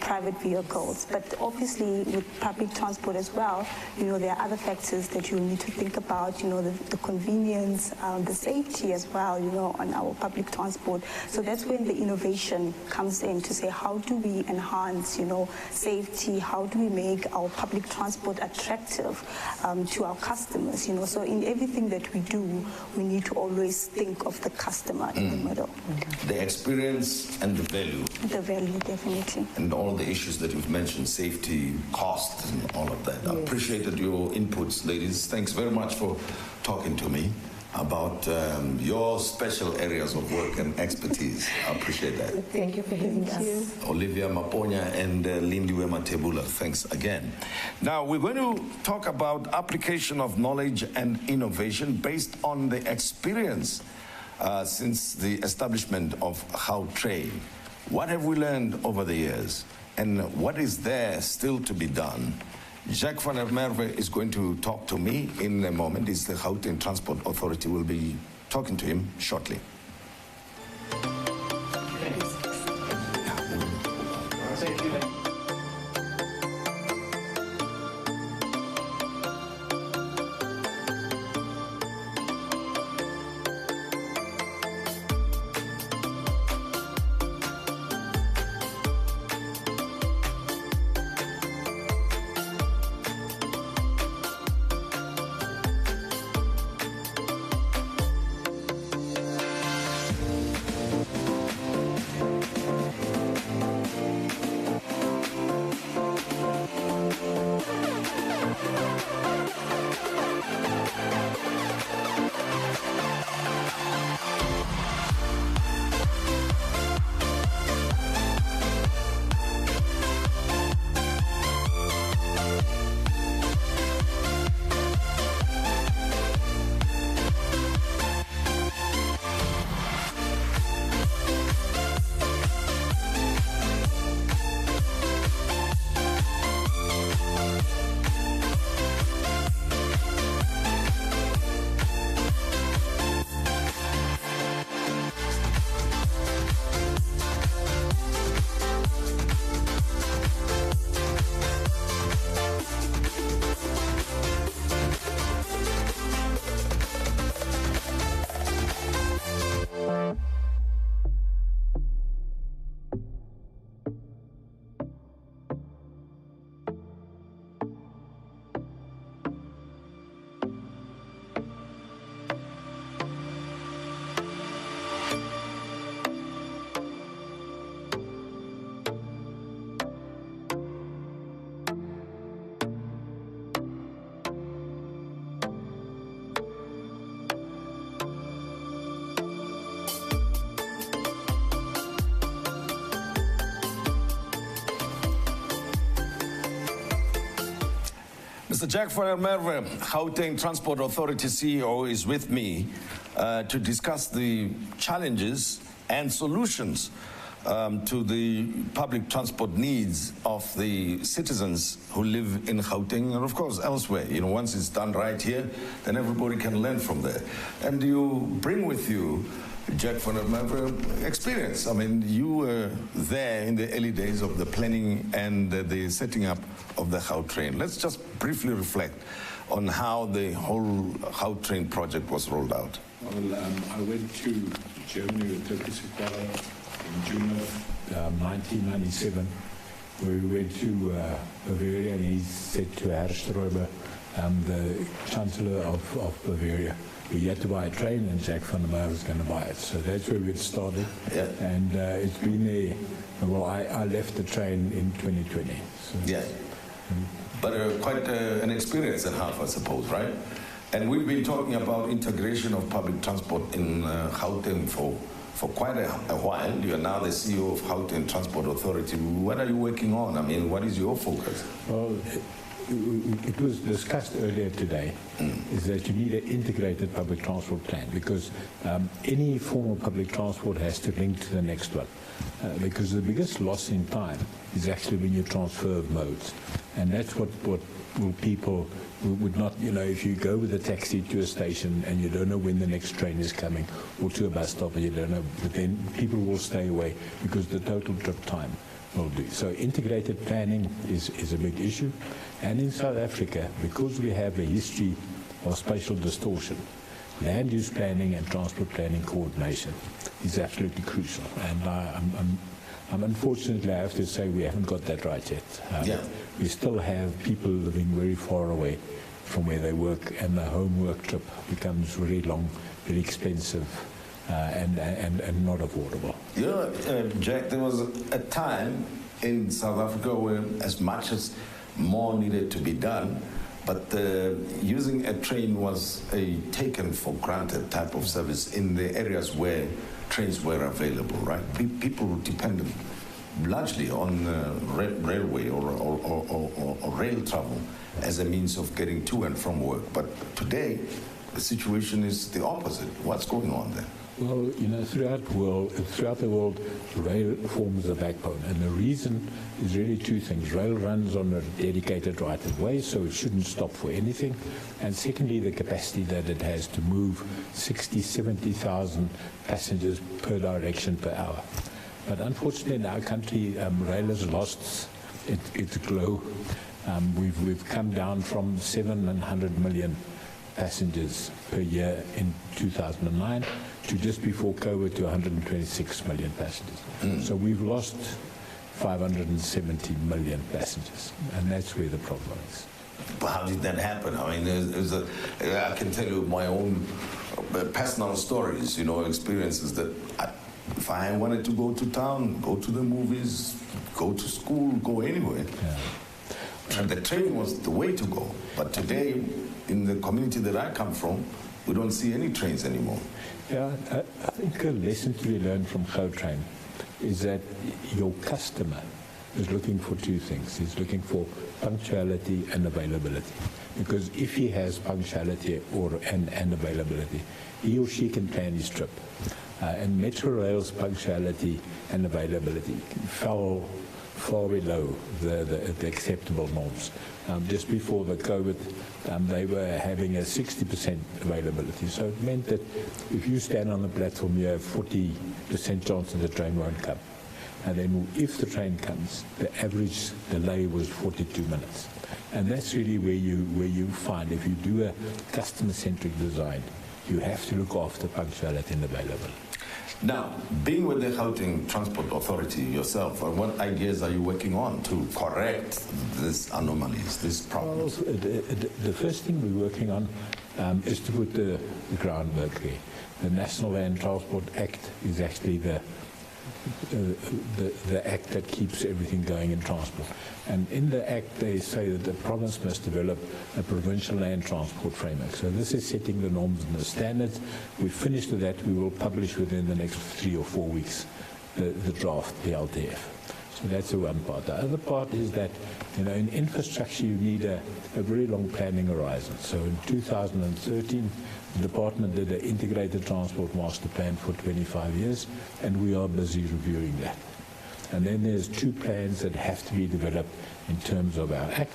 private vehicles. But obviously with public transport as well, there are other factors that you need to think about, the convenience, the safety as well, on our public transport. So that's when the innovation comes in to say, how do we enhance, safety? How do we make our public transport attractive to our customers? So in everything that we do, we need to always think of the customer in the middle. The experience and the value. The value, definitely. And all the issues that you've mentioned, safety, cost, and all of that. Yes. I appreciated your inputs, ladies. Thanks very much for talking to me about your special areas of work and expertise. I appreciate that. Thank you for having us. Olivia Maponya and Lindiwe Matebula, thanks again. Now, we're going to talk about application of knowledge and innovation based on the experience since the establishment of Gautrain. What have we learned over the years? And what is there still to be done? Jacques van der Merwe is going to talk to me in a moment. It's the Gauteng Transport Authority. We'll be talking to him shortly. Thank you. Mr. Jacques van der Merwe, Gauteng Transport Authority CEO, is with me to discuss the challenges and solutions to the public transport needs of the citizens who live in Gauteng and, of course, elsewhere. Once it's done right here, then everybody can learn from there. And you bring with you, Jacques van der Merwe, experience. I mean, you were there in the early days of the planning and the setting up of the Gautrain. Let's just briefly reflect on how the whole Gautrain project was rolled out. Well, I went to Germany with Turkish Equator in June of 1997, where we went to Bavaria, and he said to Herr Ströber, the Chancellor of Bavaria, we had to buy a train, and Jacques van der Merwe was going to buy it. So that's where we started. Yeah. And it's been a, well, I left the train in 2020. So. Yeah. But quite an experience and a half, I suppose, right? And we've been talking about integration of public transport in Gauteng for quite a while. You are now the CEO of Gauteng Transport Authority. What are you working on? I mean, what is your focus? Well, it was discussed earlier today, is that you need an integrated public transport plan, because any form of public transport has to link to the next one. Because the biggest loss in time is actually when you transfer modes. And that's what people would not, if you go with a taxi to a station and you don't know when the next train is coming, or to a bus stop and you don't know, but then people will stay away because the total trip time will do. So integrated planning is a big issue. And in South Africa, because we have a history of spatial distortion, land use planning and transport planning coordination is absolutely crucial. And unfortunately, I have to say we haven't got that right yet. We still have people living very far away from where they work, and the home work trip becomes very long, very expensive, and not affordable. Jack, there was a time in South Africa where as much as more needed to be done, but using a train was a taken for granted type of service in the areas where trains were available, right? People were dependent largely on railway or rail travel as a means of getting to and from work. But today, the situation is the opposite. What's going on there? Well, throughout the world, rail forms the backbone, and the reason is really two things. Rail runs on a dedicated right-of-way, so it shouldn't stop for anything. And secondly, the capacity that it has to move 60, 70,000 passengers per direction per hour. But unfortunately, in our country, rail has lost its glow. We've come down from 700 million passengers per year in 2009 to just before COVID to 126 million passengers. So we've lost 570 million passengers, and that's where the problem is. But how did that happen? I mean, I can tell you my own personal stories, experiences that if I wanted to go to town, go to the movies, go to school, go anywhere, and the train was the way to go. But today, in the community that I come from, we don't see any trains anymore. Yeah, I think a lesson to be learned from Gautrain is that your customer is looking for two things. He's looking for punctuality and availability. Because if he has punctuality and availability, he or she can plan his trip. And Metro Rail's punctuality and availability fell far below the acceptable norms. Just before the COVID, they were having a 60% availability. So it meant that if you stand on the platform, you have 40% chance that the train won't come. And then if the train comes, the average delay was 42 minutes. And that's really where you find, if you do a customer-centric design, you have to look after punctuality and availability. Now, being with the Gauteng Transport Authority yourself, what ideas are you working on to correct these anomalies, these problems? Well, the first thing we're working on is to put the groundwork there. The National Land Transport Act is actually the act that keeps everything going in transport. And in the act, they say that the province must develop a provincial land transport framework. So this is setting the norms and the standards. We've finished with that. We will publish within the next 3 or 4 weeks the draft, the LTF. So that's the one part. The other part is that, in infrastructure, you need a very long planning horizon. So in 2013, the department did an integrated transport master plan for 25 years, and we are busy reviewing that. And then there's 2 plans that have to be developed in terms of our act.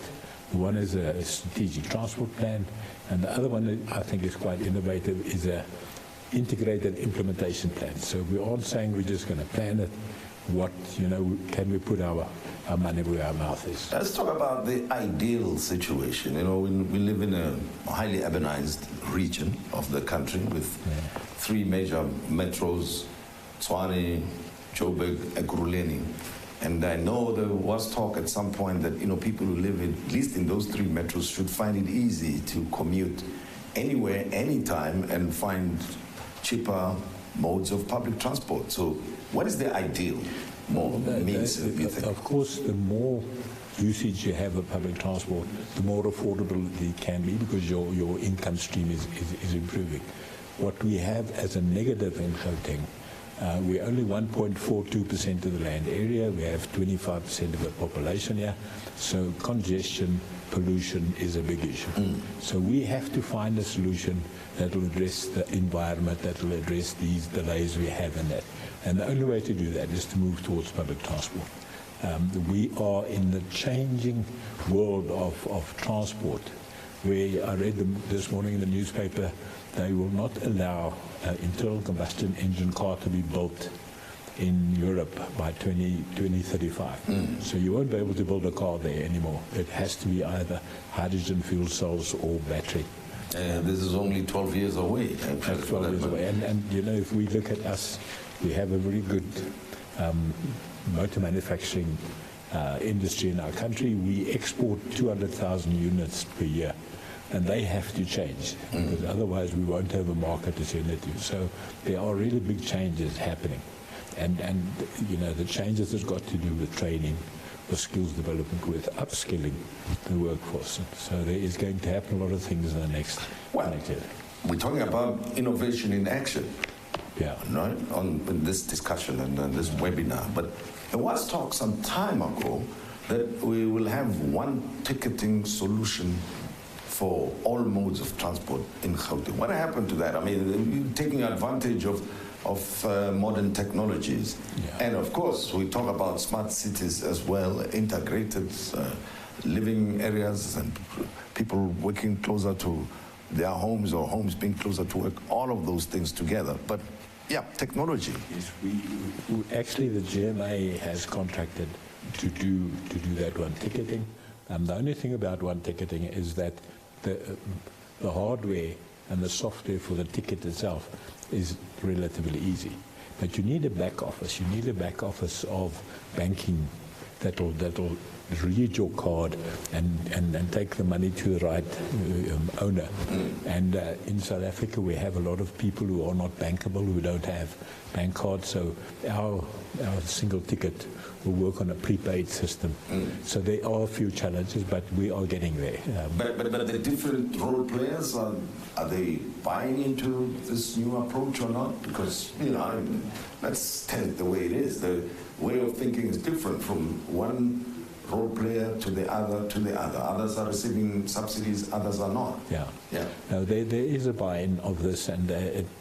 One is a strategic transport plan, and the other one that I think is quite innovative is a integrated implementation plan. So we aren't saying we're just going to plan it. Can we put our money where our mouth is? Let's talk about the ideal situation. We live in a highly urbanized region of the country with 3 major metros, Tshwane, Joburg, Ekurhuleni. And I know there was talk at some point that people who live at least in those 3 metros should find it easy to commute anywhere, anytime, and find cheaper modes of public transport. So what is the ideal means, you think? Of course, the more usage you have of public transport, the more affordable it can be because your income stream is improving. What we have as a negative in Gauteng, we're only 1.42% of the land area. We have 25% of the population here. So congestion, pollution is a big issue. So we have to find a solution that will address the environment, that will address these delays we have in that. And the only way to do that is to move towards public transport. We are in the changing world of transport, where I read this morning in the newspaper, they will not allow internal combustion engine car to be built in Europe by 2035. So you won't be able to build a car there anymore. It has to be either hydrogen fuel cells or battery. This is only 12 years away. 12 years away. And you know, if we look at us, we have a very good motor manufacturing industry in our country. We export 200,000 units per year. And they have to change, because otherwise we won't have a market to send it to. So there are really big changes happening. And you know, the changes has got to do with training, with skills development, with upskilling the workforce. So there is going to happen a lot of things in the next year. We're talking about innovation in action. Yeah. Right? In this discussion and this webinar. But there was talk some time ago that we will have one ticketing solution for all modes of transport in Gauteng. What happened to that? I mean, taking advantage of modern technologies. Yeah. And of course, we talk about smart cities as well, integrated living areas and people working closer to their homes or homes being closer to work, all of those things together. But yeah, technology. Yes, we actually, the GMA has contracted to do that one ticketing. The only thing about one ticketing is that the hardware and the software for the ticket itself is relatively easy. But you need a back office. You need a back office of banking that'll read your card and take the money to the right owner. And in South Africa, we have a lot of people who are not bankable, who don't have bank cards. So our single ticket will work on a prepaid system. So there are a few challenges, but we are getting there. But the different role players, are they buying into this new approach or not? Because, you know, let's tell it the way it is. The way of thinking is different from one role player to the other to the other. Others are receiving subsidies, others are not. Yeah. Yeah. Now, there is a buy-in of this, and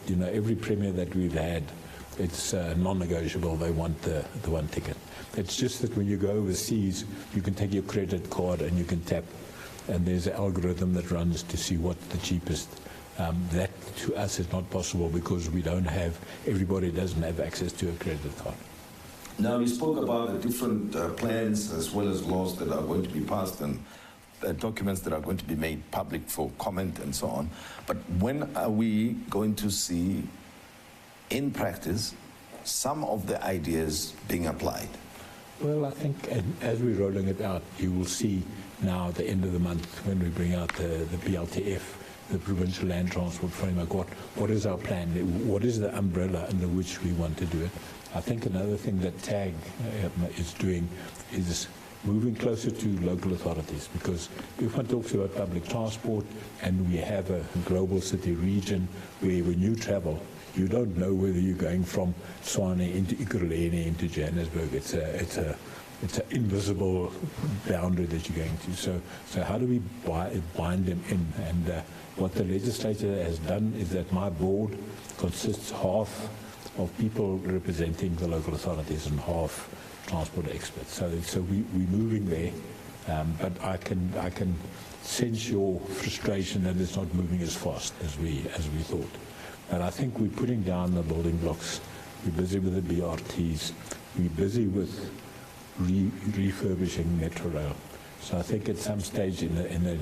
you know, every premier that we've had, it's non-negotiable. They want the one ticket. It's just that when you go overseas, you can take your credit card and you can tap, and there's an algorithm that runs to see what the cheapest. That to us is not possible because we don't have, everybody doesn't have access to a credit card. Now, we spoke about the different plans as well as laws that are going to be passed and documents that are going to be made public for comment and so on. But when are we going to see, in practice, some of the ideas being applied? Well, I think as we're rolling it out, you will see now at the end of the month when we bring out the PLTF, the Provincial Land Transport Framework, what is our plan? What is the umbrella under which we want to do it? I think another thing that TAG is doing is moving closer to local authorities, because if one talks about public transport and we have a global city region where when you travel, you don't know whether you're going from Tshwane into Ekurhuleni into Johannesburg. It's an invisible boundary that you're going to. So how do we bind them in? And what the legislature has done is that my board consists half of people representing the local authorities and half transport experts. So we're moving there, but I can sense your frustration that it's not moving as fast as we thought. And I think we're putting down the building blocks. We're busy with the BRTs. We're busy with refurbishing Metro Rail. So I think at some stage in the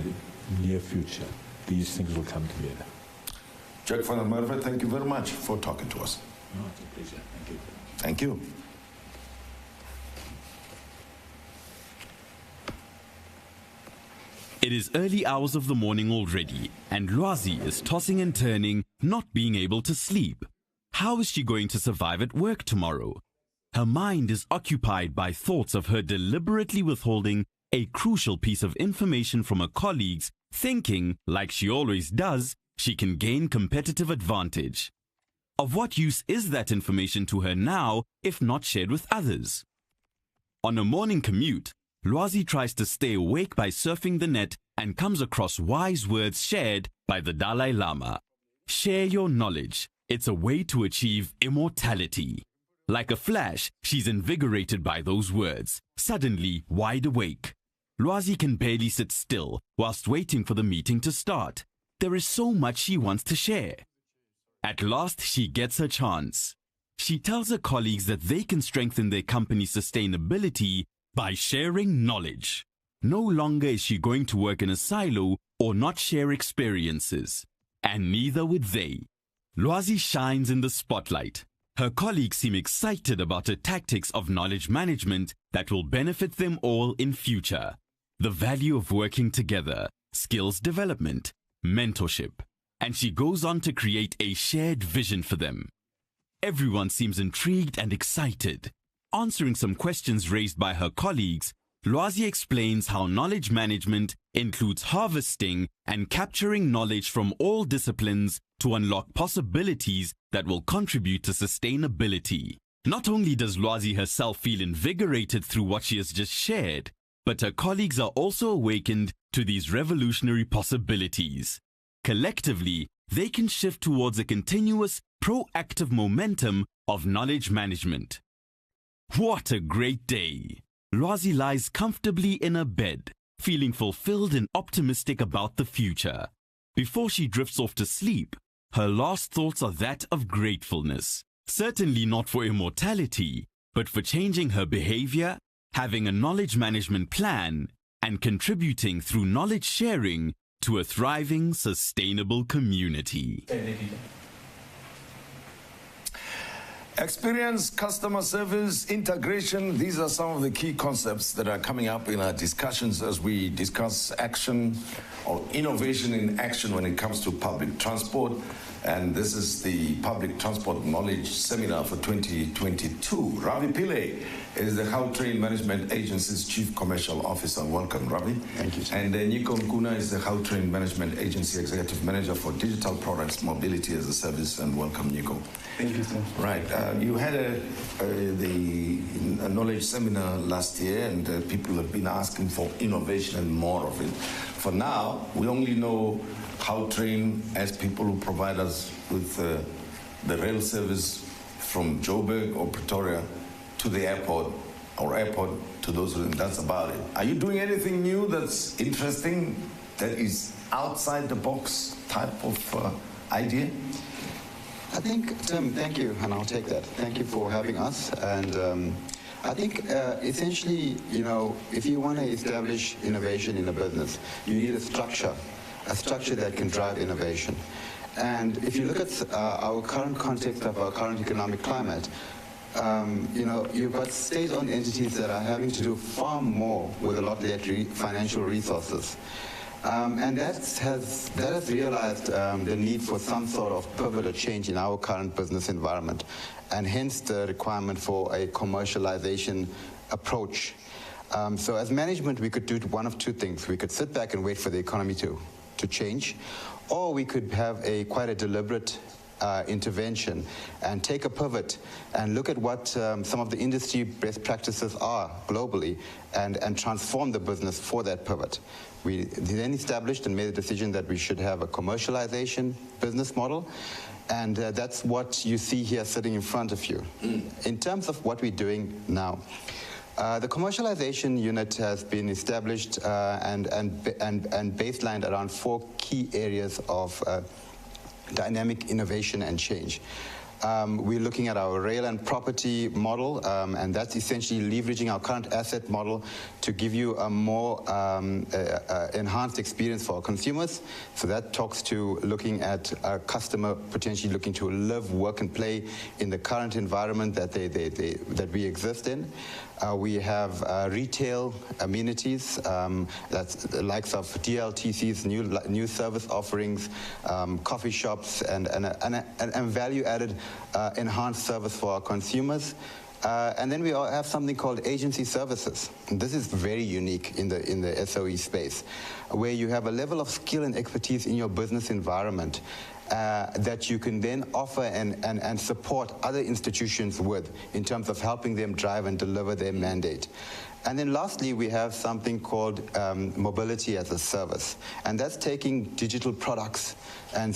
near future, these things will come together. Jack van der Merwe, thank you very much for talking to us. Oh, it's a pleasure. Thank you. Thank you. It is early hours of the morning already, and Lwazi is tossing and turning, not being able to sleep. How is she going to survive at work tomorrow? Her mind is occupied by thoughts of her deliberately withholding a crucial piece of information from her colleagues, thinking, like she always does, she can gain competitive advantage. Of what use is that information to her now, if not shared with others? On a morning commute, Lwazi tries to stay awake by surfing the net and comes across wise words shared by the Dalai Lama. Share your knowledge. It's a way to achieve immortality. Like a flash, she's invigorated by those words, suddenly wide awake. Lwazi can barely sit still whilst waiting for the meeting to start. There is so much she wants to share. At last, she gets her chance. She tells her colleagues that they can strengthen their company's sustainability by sharing knowledge. No longer is she going to work in a silo or not share experiences. And neither would they. Lwazi shines in the spotlight. Her colleagues seem excited about her tactics of knowledge management that will benefit them all in future. The value of working together, skills development, mentorship. And she goes on to create a shared vision for them. Everyone seems intrigued and excited. Answering some questions raised by her colleagues, Lwazi explains how knowledge management includes harvesting and capturing knowledge from all disciplines to unlock possibilities that will contribute to sustainability. Not only does Lwazi herself feel invigorated through what she has just shared, but her colleagues are also awakened to these revolutionary possibilities. Collectively, they can shift towards a continuous, proactive momentum of knowledge management. What a great day! Lwazi lies comfortably in her bed, feeling fulfilled and optimistic about the future. Before she drifts off to sleep, her last thoughts are that of gratefulness. Certainly not for immortality, but for changing her behavior, having a knowledge management plan, and contributing through knowledge sharing to a thriving, sustainable community. Experience, customer service, integration, these are some of the key concepts that are coming up in our discussions as we discuss action or innovation in action when it comes to public transport. And this is the Public Transport Knowledge Seminar for 2022. Ravi Pillay is the Gautrain Management Agency's Chief Commercial Officer. Welcome, Ravi. Thank you, sir. And Nico Nkuna is the Gautrain Management Agency Executive Manager for Digital Products, Mobility as a Service. And welcome, Nico. Thank you, sir. Right. You had a knowledge seminar last year, and people have been asking for innovation and more of it. For now, we only know Gautrain as people who provide us with the rail service from Joburg or Pretoria to the airport, or airport to those, and that's about it. Are you doing anything new that's interesting, that is outside the box type of idea? I think, Tim, thank you, and I'll take that. Thank you for having us. And I think essentially, you know, if you want to establish innovation in a business, you need a structure that can drive innovation. And if you look at our current context of our current economic climate, you know, you've got state-owned entities that are having to do far more with a lot less financial resources. And that has realized the need for some sort of pivot or change in our current business environment, and hence the requirement for a commercialization approach. So as management, we could do one of two things. We could sit back and wait for the economy to change, or we could have quite a deliberate intervention and take a pivot and look at what some of the industry best practices are globally and transform the business for that pivot. We then established and made a decision that we should have a commercialization business model, and that's what you see here sitting in front of you. In terms of what we're doing now, the commercialization unit has been established and baselined around 4 key areas of dynamic innovation and change. We're looking at our rail and property model, and that's essentially leveraging our current asset model to give you a more enhanced experience for our consumers. So that talks to looking at a customer potentially looking to live, work, and play in the current environment that that we exist in. We have retail amenities, that's the likes of DLTC's new service offerings, coffee shops, and value-added enhanced service for our consumers. And then we have something called agency services. And this is very unique in the SOE space, where you have a level of skill and expertise in your business environment. that you can then offer and support other institutions with in terms of helping them drive and deliver their mandate. And then lastly, we have something called mobility as a service. And that's taking digital products and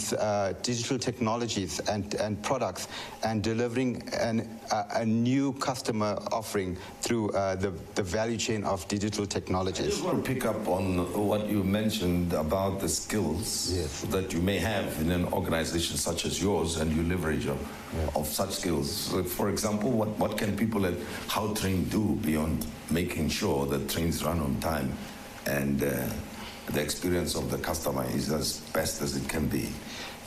digital technologies and products and delivering a new customer offering through the value chain of digital technologies. I just want to pick up on what you mentioned about the skills that you may have in an organization such as yours, and you leverage of such skills. So for example, what can people at Gautrain do beyond making sure that trains run on time and the experience of the customer is as best as it can be?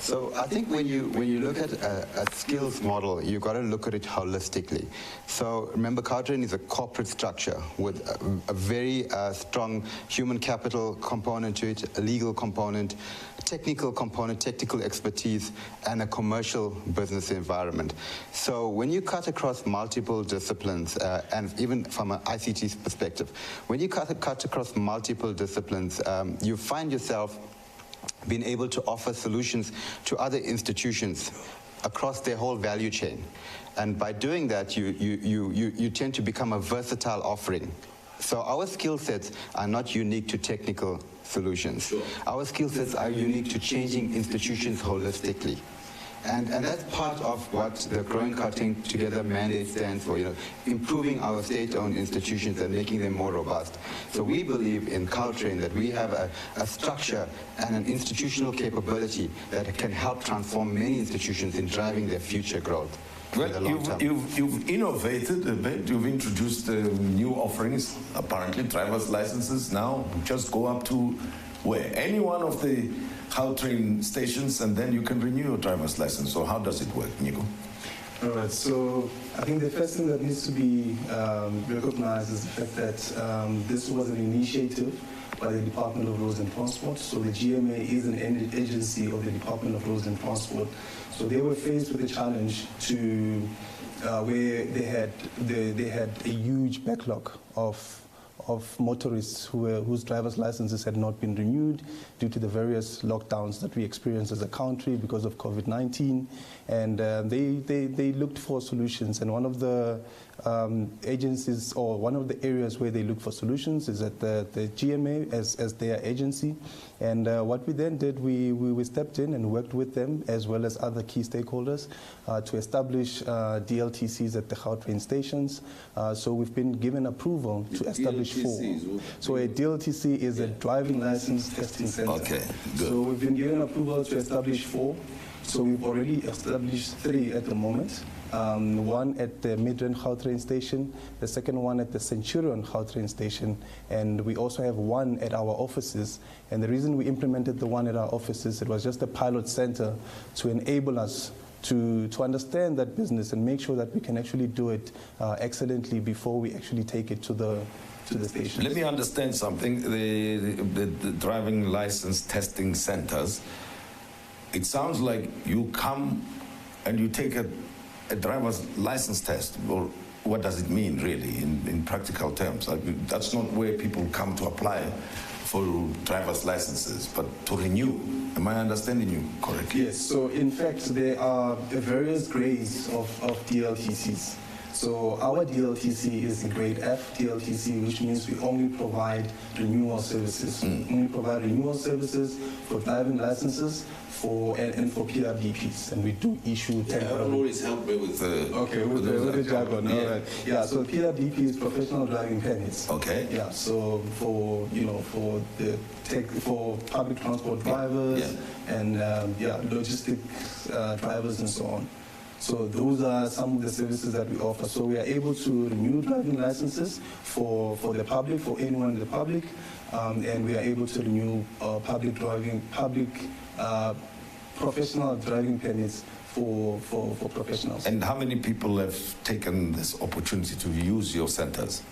So I think when you look at a skills model, you've got to look at it holistically. So remember, Gautrain is a corporate structure with a very strong human capital component to it, a legal component, technical component, technical expertise, and a commercial business environment. So when you cut across multiple disciplines, and even from an ICT perspective, when you cut across multiple disciplines, you find yourself being able to offer solutions to other institutions across their whole value chain. And by doing that, you tend to become a versatile offering. So our skill sets are not unique to technical solutions. Sure. Our skill sets are unique to changing institutions holistically. And that's part of what the Growing Gauteng Together mandate stands for, improving our state-owned institutions and making them more robust. So we believe in Gautrain that we have a structure and an institutional capability that can help transform many institutions in driving their future growth. Well, you've innovated a bit. You've introduced new offerings, apparently driver's licenses now just go up to where? Any one of the Gautrain stations, and then you can renew your driver's license. So how does it work, Nico? All right, so I think the first thing that needs to be recognized is the fact that this was an initiative by the Department of Roads and Transport. So the GMA is an agency of the Department of Roads and Transport. So they were faced with a challenge to where they had a huge backlog of motorists whose driver's licenses had not been renewed due to the various lockdowns that we experienced as a country because of COVID-19. And they looked for solutions. And one of the agencies, or one of the areas where they look for solutions, is at the GMA as their agency. And what we then did, we stepped in and worked with them as well as other key stakeholders to establish DLTCs at the Gautrain stations. So we've been given approval to establish 4. So a DLTC is a driving license testing center. Okay, good. So we've been given approval to establish 4. So we've already established 3 at the moment. One at the Midrand Gautrain station, the second one at the Centurion Gautrain station, and we also have 1 at our offices. And the reason we implemented the 1 at our offices, it was just a pilot center to enable us to understand that business and make sure that we can actually do it excellently before we actually take it to the station. Let me understand something. The driving license testing centers, it sounds like you come and you take a driver's license test. Or what does it mean, really, in practical terms? I mean, that's not where people come to apply for driver's licenses, but to renew. Am I understanding you correctly? Yes, so in fact, there are various grades of DLTCs. So our DLTC is the grade F DLTC, which means we only provide renewal services. We only provide renewal services for driving licenses and for PWDPs, and we do issue temporary. Always help me with the with the jargon. All right. Yeah. So PWDP is professional driving permits. Okay. Yeah. So for for public transport drivers and logistics drivers and so on. So those are some of the services that we offer. So we are able to renew driving licenses for the public, for anyone in the public, and we are able to renew professional driving permits for professionals. And how many people have taken this opportunity to use your centers?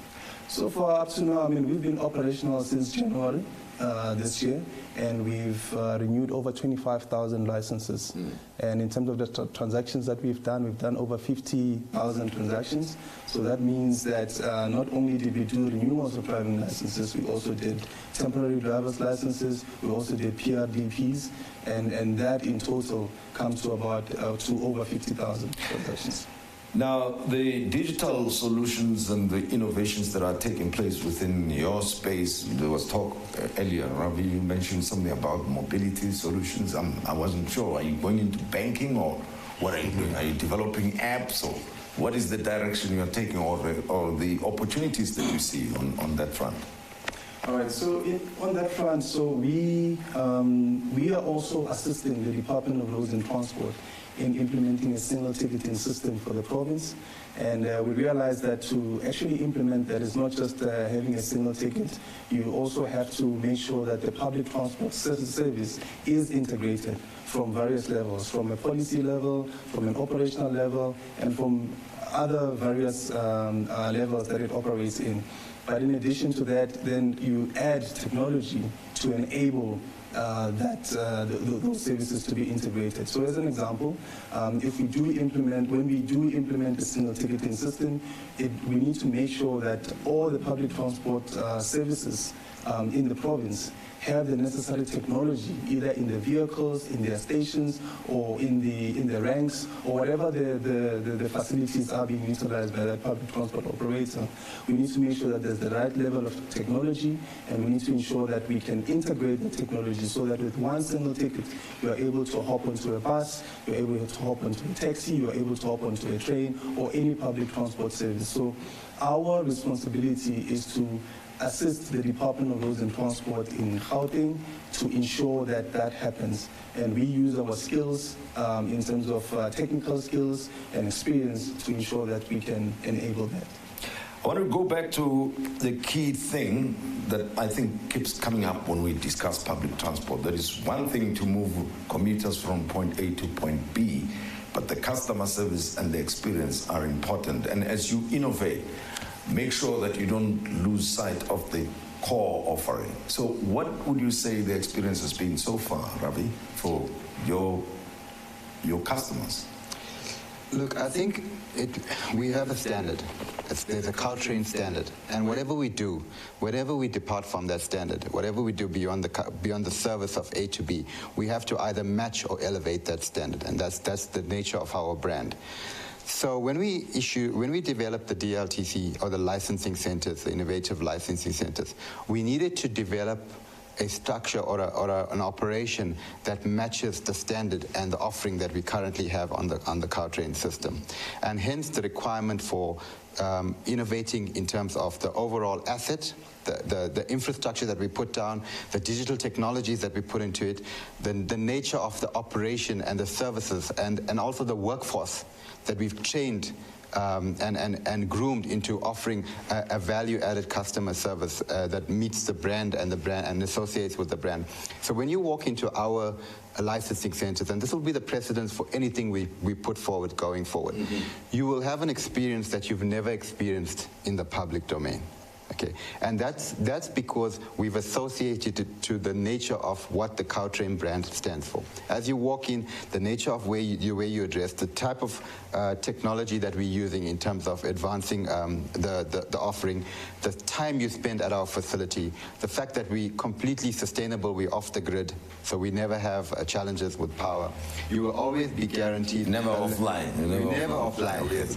So far up to now, I mean, we've been operational since January. this year, and we've renewed over 25,000 licenses. And in terms of the transactions that we've done over 50,000 transactions. So that means that not only did we do renewals of driving licenses, we also did temporary driver's licenses, we also did PRDPs, and that in total comes to about to over 50,000 transactions. Now, the digital solutions and the innovations that are taking place within your space, there was talk earlier, Ravi, you mentioned something about mobility solutions. I wasn't sure. Are you going into banking, or what are you doing? Are you developing apps, or what is the direction you're taking, or the opportunities that you see on that front? All right, so on that front, so we are also assisting the Department of Roads and Transport in implementing a single ticketing system for the province. And we realized that to actually implement that is not just having a single ticket, you also have to make sure that the public transport service is integrated from various levels, from a policy level, from an operational level, and from other various levels that it operates in. But in addition to that, then you add technology to enable those services to be integrated. So as an example, if we do implement, when we do implement a single ticketing system, we need to make sure that all the public transport services in the province have the necessary technology, either in the vehicles, in their stations, or in the ranks, or whatever the facilities are being utilized by that public transport operator. We need to make sure that there's the right level of technology, and we need to ensure that we can integrate the technology so that with one single ticket, you are able to hop onto a bus, you're able to hop onto a taxi, you're able to hop onto a train, or any public transport service. So our responsibility is to assist the Department of Roads and Transport in Gauteng to ensure that that happens. And we use our skills in terms of technical skills and experience to ensure that we can enable that. I want to go back to the key thing that I think keeps coming up when we discuss public transport. There is one thing to move commuters from point A to point B, but the customer service and the experience are important. And as you innovate, make sure that you don't lose sight of the core offering. So what would you say the experience has been so far, Ravi, for your customers? Look, I think we have a standard. There's a Gautrain standard. And whatever we do, whatever we depart from that standard, whatever we do beyond the service of A to B, we have to either match or elevate that standard. And that's the nature of our brand. So when we developed the DLTC, or the licensing centers, the innovative licensing centers, we needed to develop a structure or an operation that matches the standard and the offering that we currently have on the Gautrain system. And hence the requirement for innovating in terms of the overall asset, the infrastructure that we put down, the digital technologies that we put into it, the nature of the operation and the services, and also the workforce that we've trained and groomed into offering a value-added customer service that meets the brand and associates with the brand. So when you walk into our licensing centers, and this will be the precedence for anything we put forward going forward, you will have an experience that you've never experienced in the public domain. Okay, and that's because we've associated it to the nature of what the Gautrain brand stands for. As you walk in, the nature of where you address, the type of technology that we're using in terms of advancing the offering, the time you spend at our facility, the fact that we're completely sustainable, we're off the grid, so we never have challenges with power. You will always be guaranteed. Never offline. Never offline, yes.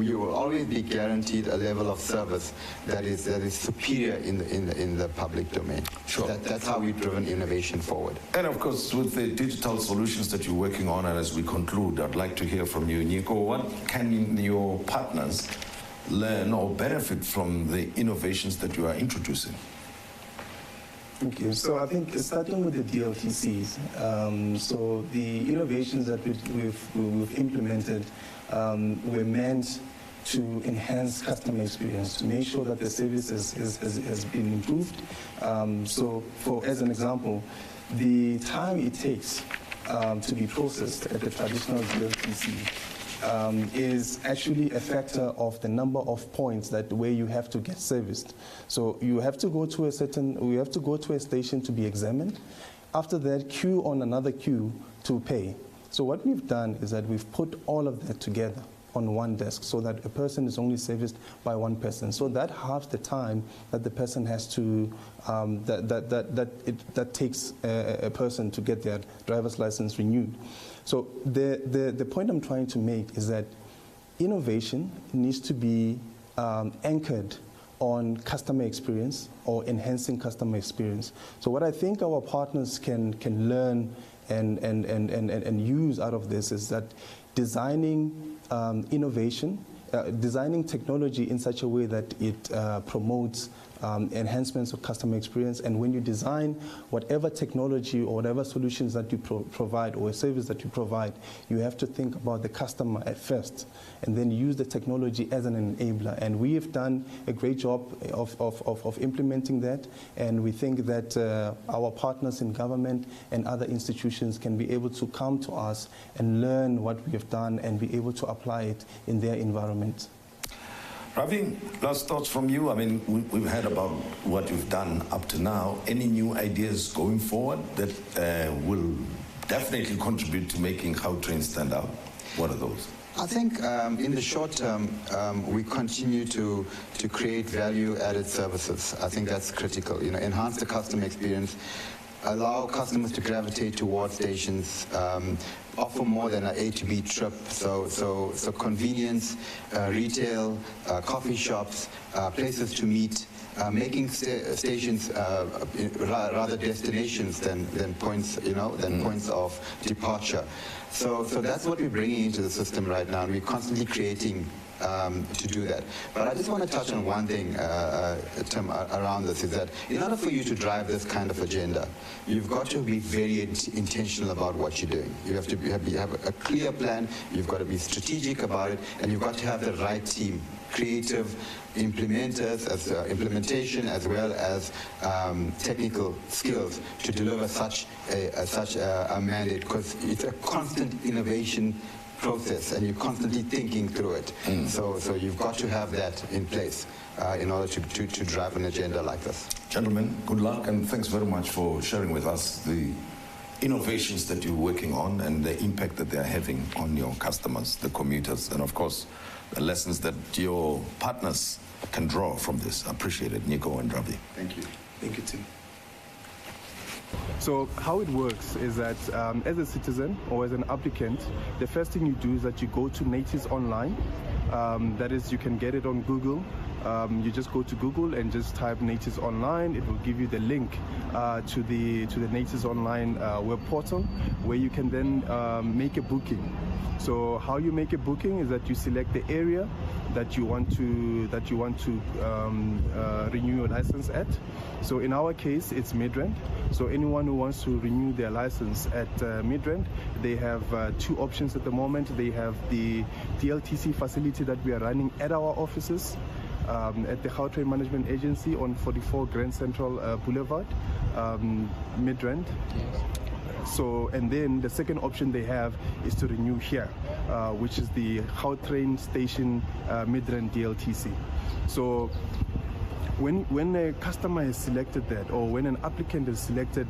You will always be guaranteed a level of service that is superior in the public domain. Sure. That's how we've driven innovation forward. And of course, with the digital solutions that you're working on, and as we conclude, I'd like to hear from you, Nico. What can your partners learn or benefit from the innovations that you are introducing? Thank you. So I think starting with the DLTCs, so the innovations that we've implemented were meant to enhance customer experience, to make sure that the service has been improved. So as an example, the time it takes to be processed at the traditional DLTC is actually a factor of the number of points that where you have to get serviced. So you have to go to a station to be examined. After that, queue on another queue to pay. So what we've done is that we've put all of that together on one desk so that a person is only serviced by one person. So that halves the time that the person has to, that takes a person to get their driver's license renewed. So the point I'm trying to make is that innovation needs to be anchored on customer experience or enhancing customer experience. So what I think our partners can learn and use out of this is that designing innovation, designing technology in such a way that it promotes enhancements of customer experience. And when you design whatever technology or whatever solutions that you provide or a service that you provide, you have to think about the customer at first and then use the technology as an enabler. And we have done a great job of implementing that, and we think that our partners in government and other institutions can be able to come to us and learn what we have done and be able to apply it in their environment. Ravi, last thoughts from you. I mean, we've heard about what you've done up to now. Any new ideas going forward that will definitely contribute to making Gautrain stand out? What are those? I think in the short term, we continue to create value-added services. I think that's critical. You know, enhance the customer experience, allow customers to gravitate towards stations, offer more than an A to B trip. So convenience, retail, coffee shops, places to meet, making stations rather destinations than points, points of departure. So that's what we're bringing into the system right now, and we're constantly creating to do that. But I just want to touch on one thing, Tim, around this, is that in order for you to drive this kind of agenda, you've got to be very intentional about what you're doing. You have to have a clear plan, you've got to be strategic about it, and you've got to have the right team, creative implementers, implementation as well as technical skills to deliver such a mandate, because it's a constant innovation process and you're constantly thinking through it. So you've got to have that in place in order to drive an agenda like this. Gentlemen, good luck and thanks very much for sharing with us the innovations that you're working on and the impact that they're having on your customers, the commuters, and of course the lessons that your partners can draw from this. I appreciate it, Nico and Ravi. Thank you. Thank you, Tim. So how it works is that as a citizen or as an applicant, the first thing you do is that you go to Natives Online. That is, you can get it on Google. You just go to Google and just type Natives Online. It will give you the link to the Natives Online web portal, where you can then make a booking. So how you make a booking is that you select the area that you want to renew your license at. So in our case, it's Midrand. So anyone who wants to renew their license at Midrand, they have two options at the moment. They have the DLTC facility that we are running at our offices at the Gautrain Management Agency on 44 Grand Central Boulevard, Midrand. So, and then the second option they have is to renew here, which is the Gautrain Station Midrand DLTC. So when a customer has selected that, or when an applicant has selected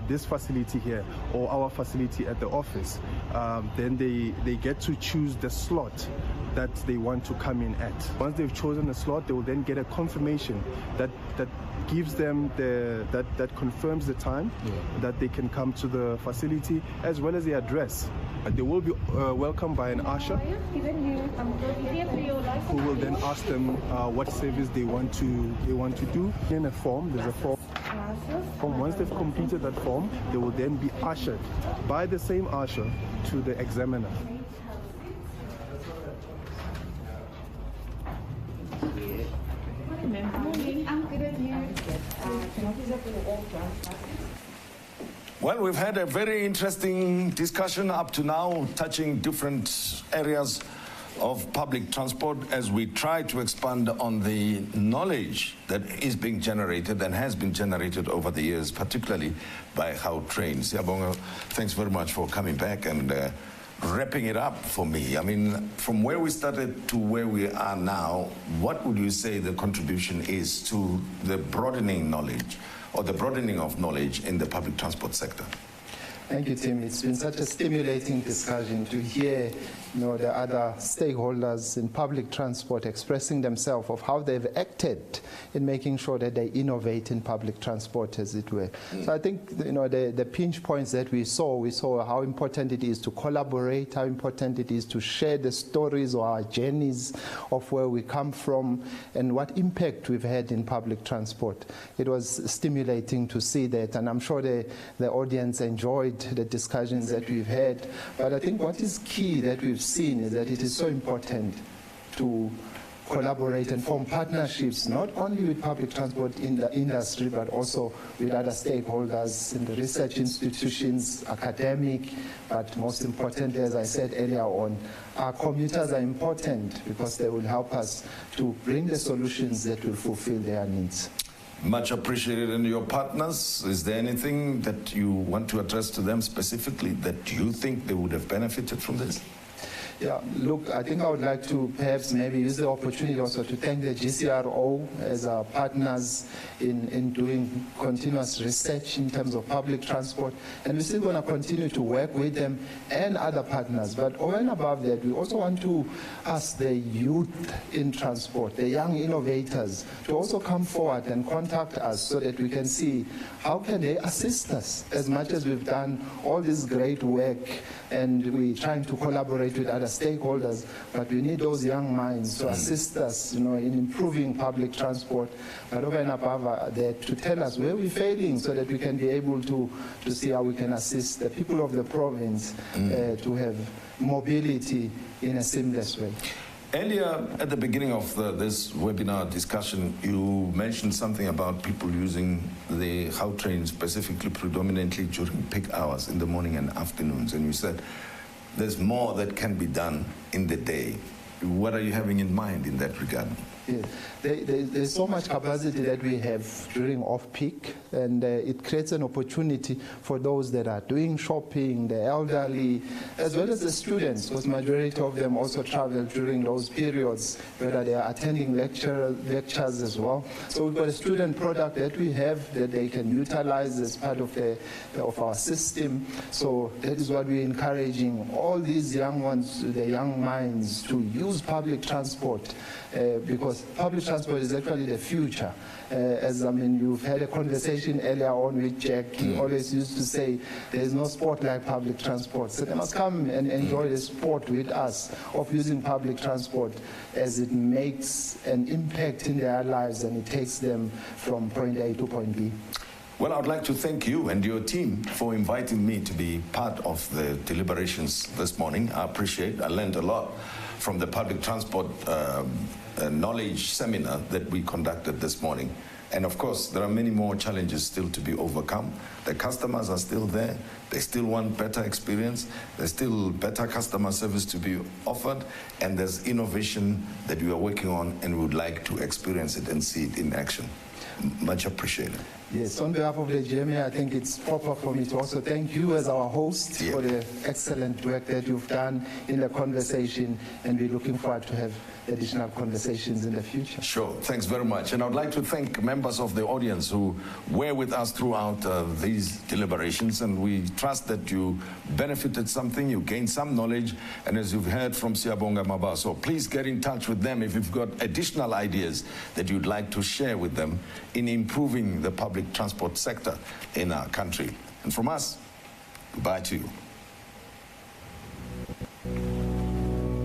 this facility here or our facility at the office, then they get to choose the slot that they want to come in at. Once they've chosen a slot, they will then get a confirmation that gives them that confirms the time that they can come to the facility, as well as the address. They will be welcomed by an usher who will then ask them what service they want to do. In a form, there's a form. Once they've completed that form, they will then be ushered by the same usher to the examiner. Well, we've had a very interesting discussion up to now, touching different areas of public transport as we try to expand on the knowledge that is being generated and has been generated over the years, particularly by Gautrain. Siyabonga, thanks very much for coming back and wrapping it up for me, I mean, from where we started to where we are now, what would you say the contribution is to the broadening knowledge or the broadening of knowledge in the public transport sector? Thank you, Tim. It's been such a stimulating discussion to hear, the other stakeholders in public transport expressing themselves of how they've acted in making sure that they innovate in public transport, as it were. So I think, the pinch points that we saw how important it is to collaborate, how important it is to share the stories or our journeys of where we come from and what impact we've had in public transport. It was stimulating to see that, and I'm sure the audience enjoyed the discussions that we've had. But I think what is key that we've seen is that it is so important to collaborate and form partnerships, not only with public transport in the industry, but also with other stakeholders in the research institutions, academic, but most importantly, as I said earlier on, our commuters are important because they will help us to bring the solutions that will fulfill their needs. Much appreciated. And your partners, is there anything that you want to address to them specifically that you think they would have benefited from this? Yeah, look, I think I would like to perhaps maybe use the opportunity also to thank the GCRO as our partners in doing continuous research in terms of public transport. And we're still going to continue to work with them and other partners. But over and above that, we also want to ask the youth in transport, the young innovators, to also come forward and contact us so that we can see how can they assist us as much as we've done all this great work and we're trying to collaborate with other stakeholders, but we need those young minds to assist us, in improving public transport, but over and above that, to tell us where we're failing so that we can be able to see how we can assist the people of the province to have mobility in a seamless way. Earlier, at the beginning of this webinar discussion, you mentioned something about people using the Gautrain specifically predominantly during peak hours in the morning and afternoons, and you said there's more that can be done in the day. What are you having in mind in that regard? Yeah. There's so much capacity that we have during off-peak, and it creates an opportunity for those that are doing shopping, the elderly, as well as the students, because majority of them also travel during those periods, whether they are attending lectures as well. So we've got a student product that we have that they can utilize as part of our system. So that is what we're encouraging all these young ones, the young minds, to use public transport, because public transport is actually the future. You've had a conversation earlier on with Jack. He always used to say, there's no sport like public transport. So they must come and enjoy the sport with us of using public transport, as it makes an impact in their lives and it takes them from point A to point B. Well, I'd like to thank you and your team for inviting me to be part of the deliberations this morning. I learned a lot from the public transport knowledge seminar that we conducted this morning. And of course, there are many more challenges still to be overcome. The customers are still there. They still want better experience. There's still better customer service to be offered. And there's innovation that we are working on, and we would like to experience it and see it in action. Much appreciated. Yes, on behalf of the GMA, I think it's proper for me to also thank you as our host for the excellent work that you've done in the conversation, and we're looking forward to have additional conversations in the future. Sure, thanks very much. And I'd like to thank members of the audience who were with us throughout these deliberations, and we trust that you benefited something, you gained some knowledge, and as you've heard from Siyabonga Mabaso, please get in touch with them if you've got additional ideas that you'd like to share with them in improving the public transport sector in our country. And from us, goodbye to you.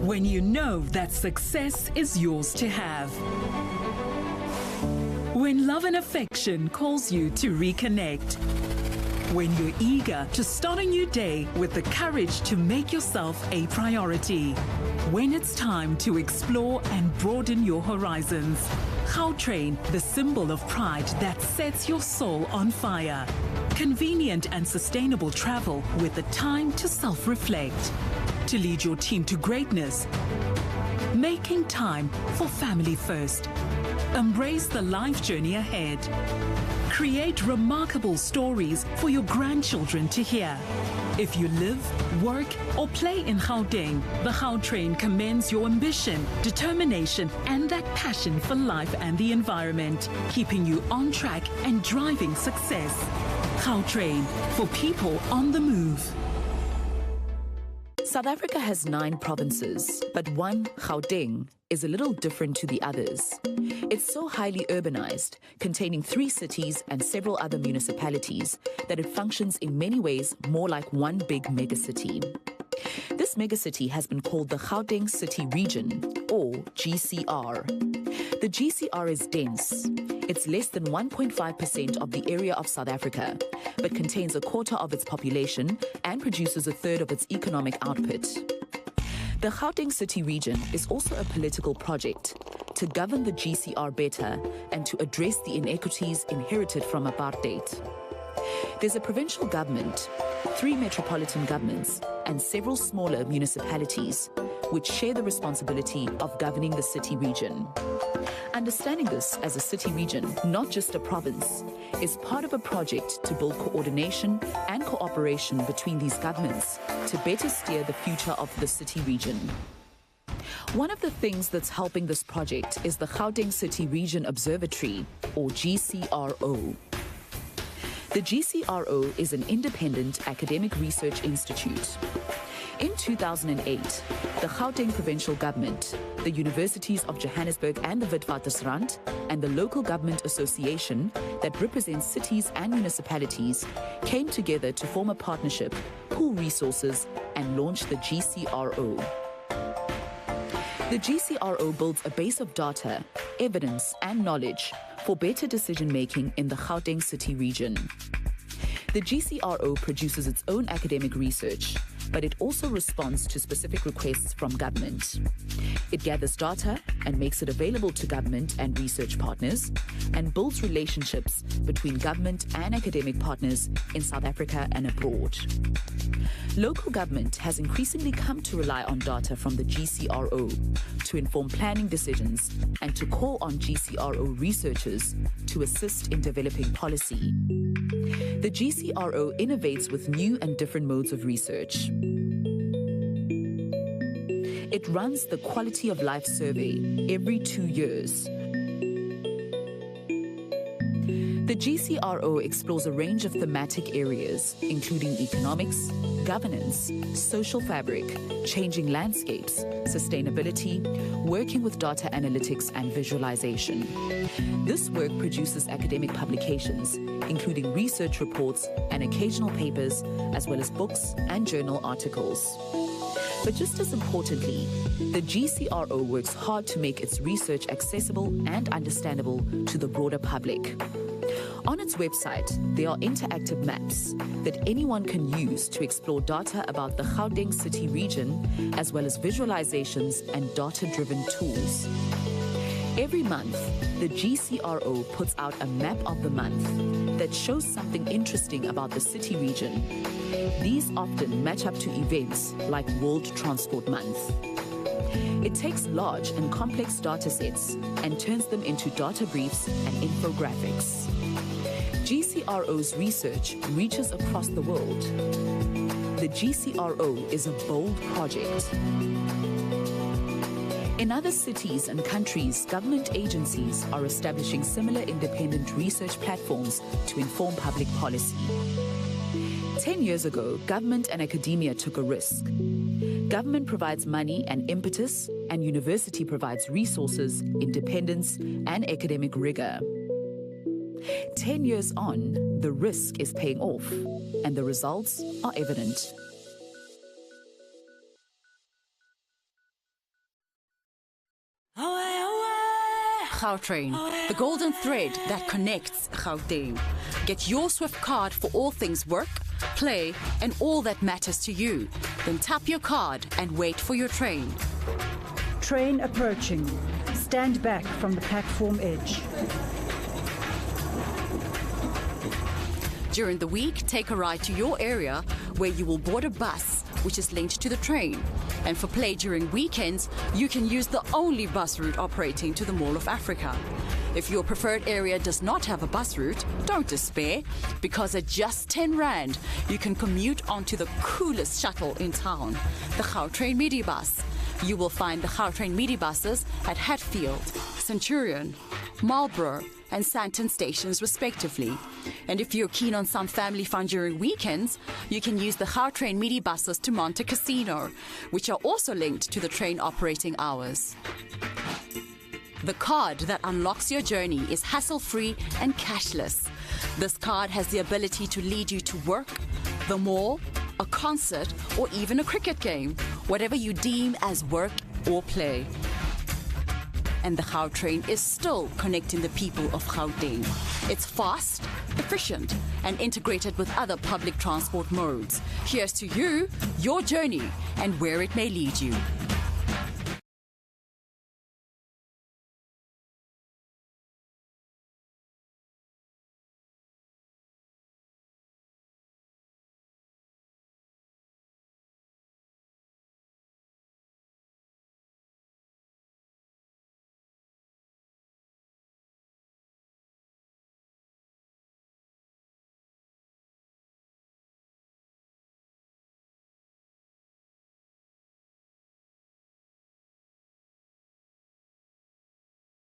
When you know that success is yours to have. When love and affection calls you to reconnect. When you're eager to start a new day with the courage to make yourself a priority. When it's time to explore and broaden your horizons. Gautrain, the symbol of pride that sets your soul on fire. Convenient and sustainable travel with the time to self-reflect. To lead your team to greatness. Making time for family first. Embrace the life journey ahead. Create remarkable stories for your grandchildren to hear. If you live, work, or play in Gauteng, the Gautrain commends your ambition, determination, and that passion for life and the environment, keeping you on track and driving success. Gautrain, for people on the move. South Africa has 9 provinces, but one, Gauteng, is a little different to the others. It's so highly urbanized, containing 3 cities and several other municipalities, that it functions in many ways more like one big megacity. This megacity has been called the Gauteng City Region, or GCR. The GCR is dense. It's less than 1.5% of the area of South Africa, but contains a quarter of its population and produces a third of its economic output. The Gauteng City Region is also a political project to govern the GCR better and to address the inequities inherited from apartheid. There's a provincial government, 3 metropolitan governments, and several smaller municipalities, which share the responsibility of governing the city region. Understanding this as a city region, not just a province, is part of a project to build coordination and cooperation between these governments to better steer the future of the city region. One of the things that's helping this project is the Gauteng City Region Observatory, or GCRO. The GCRO is an independent academic research institute. In 2008, the Gauteng Provincial Government, the Universities of Johannesburg and the Witwatersrand, and the Local Government Association that represents cities and municipalities came together to form a partnership, pool resources, and launch the GCRO. The GCRO builds a base of data, evidence, and knowledge for better decision-making in the Gauteng City Region. The GCRO produces its own academic research, but it also responds to specific requests from government. It gathers data and makes it available to government and research partners, and builds relationships between government and academic partners in South Africa and abroad. Local government has increasingly come to rely on data from the GCRO to inform planning decisions and to call on GCRO researchers to assist in developing policy. The GCRO innovates with new and different modes of research. It runs the Quality of Life Survey every 2 years. The GCRO explores a range of thematic areas, including economics, governance, social fabric, changing landscapes, sustainability, working with data analytics and visualization. This work produces academic publications, including research reports and occasional papers, as well as books and journal articles. But just as importantly, the GCRO works hard to make its research accessible and understandable to the broader public. On its website, there are interactive maps that anyone can use to explore data about the Gauteng City Region, as well as visualizations and data-driven tools. Every month, the GCRO puts out a map of the month that shows something interesting about the city region. These often match up to events like World Transport Month. It takes large and complex data sets and turns them into data briefs and infographics. GCRO's research reaches across the world. The GCRO is a bold project. In other cities and countries, government agencies are establishing similar independent research platforms to inform public policy. 10 years ago, government and academia took a risk. Government provides money and impetus, and university provides resources, independence, and academic rigor. 10 years on, the risk is paying off, and the results are evident. Gautrain, the golden thread that connects Gauteng. Get your Swift card for all things work, play, and all that matters to you. Then tap your card and wait for your train. Train approaching. Stand back from the platform edge. During the week, take a ride to your area where you will board a bus which is linked to the train. And for play during weekends, you can use the only bus route operating to the Mall of Africa. If your preferred area does not have a bus route, don't despair, because at just 10 Rand, you can commute onto the coolest shuttle in town, the Gautrain Minibus. You will find the Gautrain Minibuses at Hatfield, Centurion, Marlborough, and Sandton stations respectively. And if you're keen on some family fun during weekends, you can use the Gautrain Minibuses to Monte Casino, which are also linked to the train operating hours. The card that unlocks your journey is hassle-free and cashless. This card has the ability to lead you to work, the mall, a concert, or even a cricket game, whatever you deem as work or play. And the Gautrain is still connecting the people of Gauteng. It's fast, efficient, and integrated with other public transport modes. Here's to you, your journey, and where it may lead you.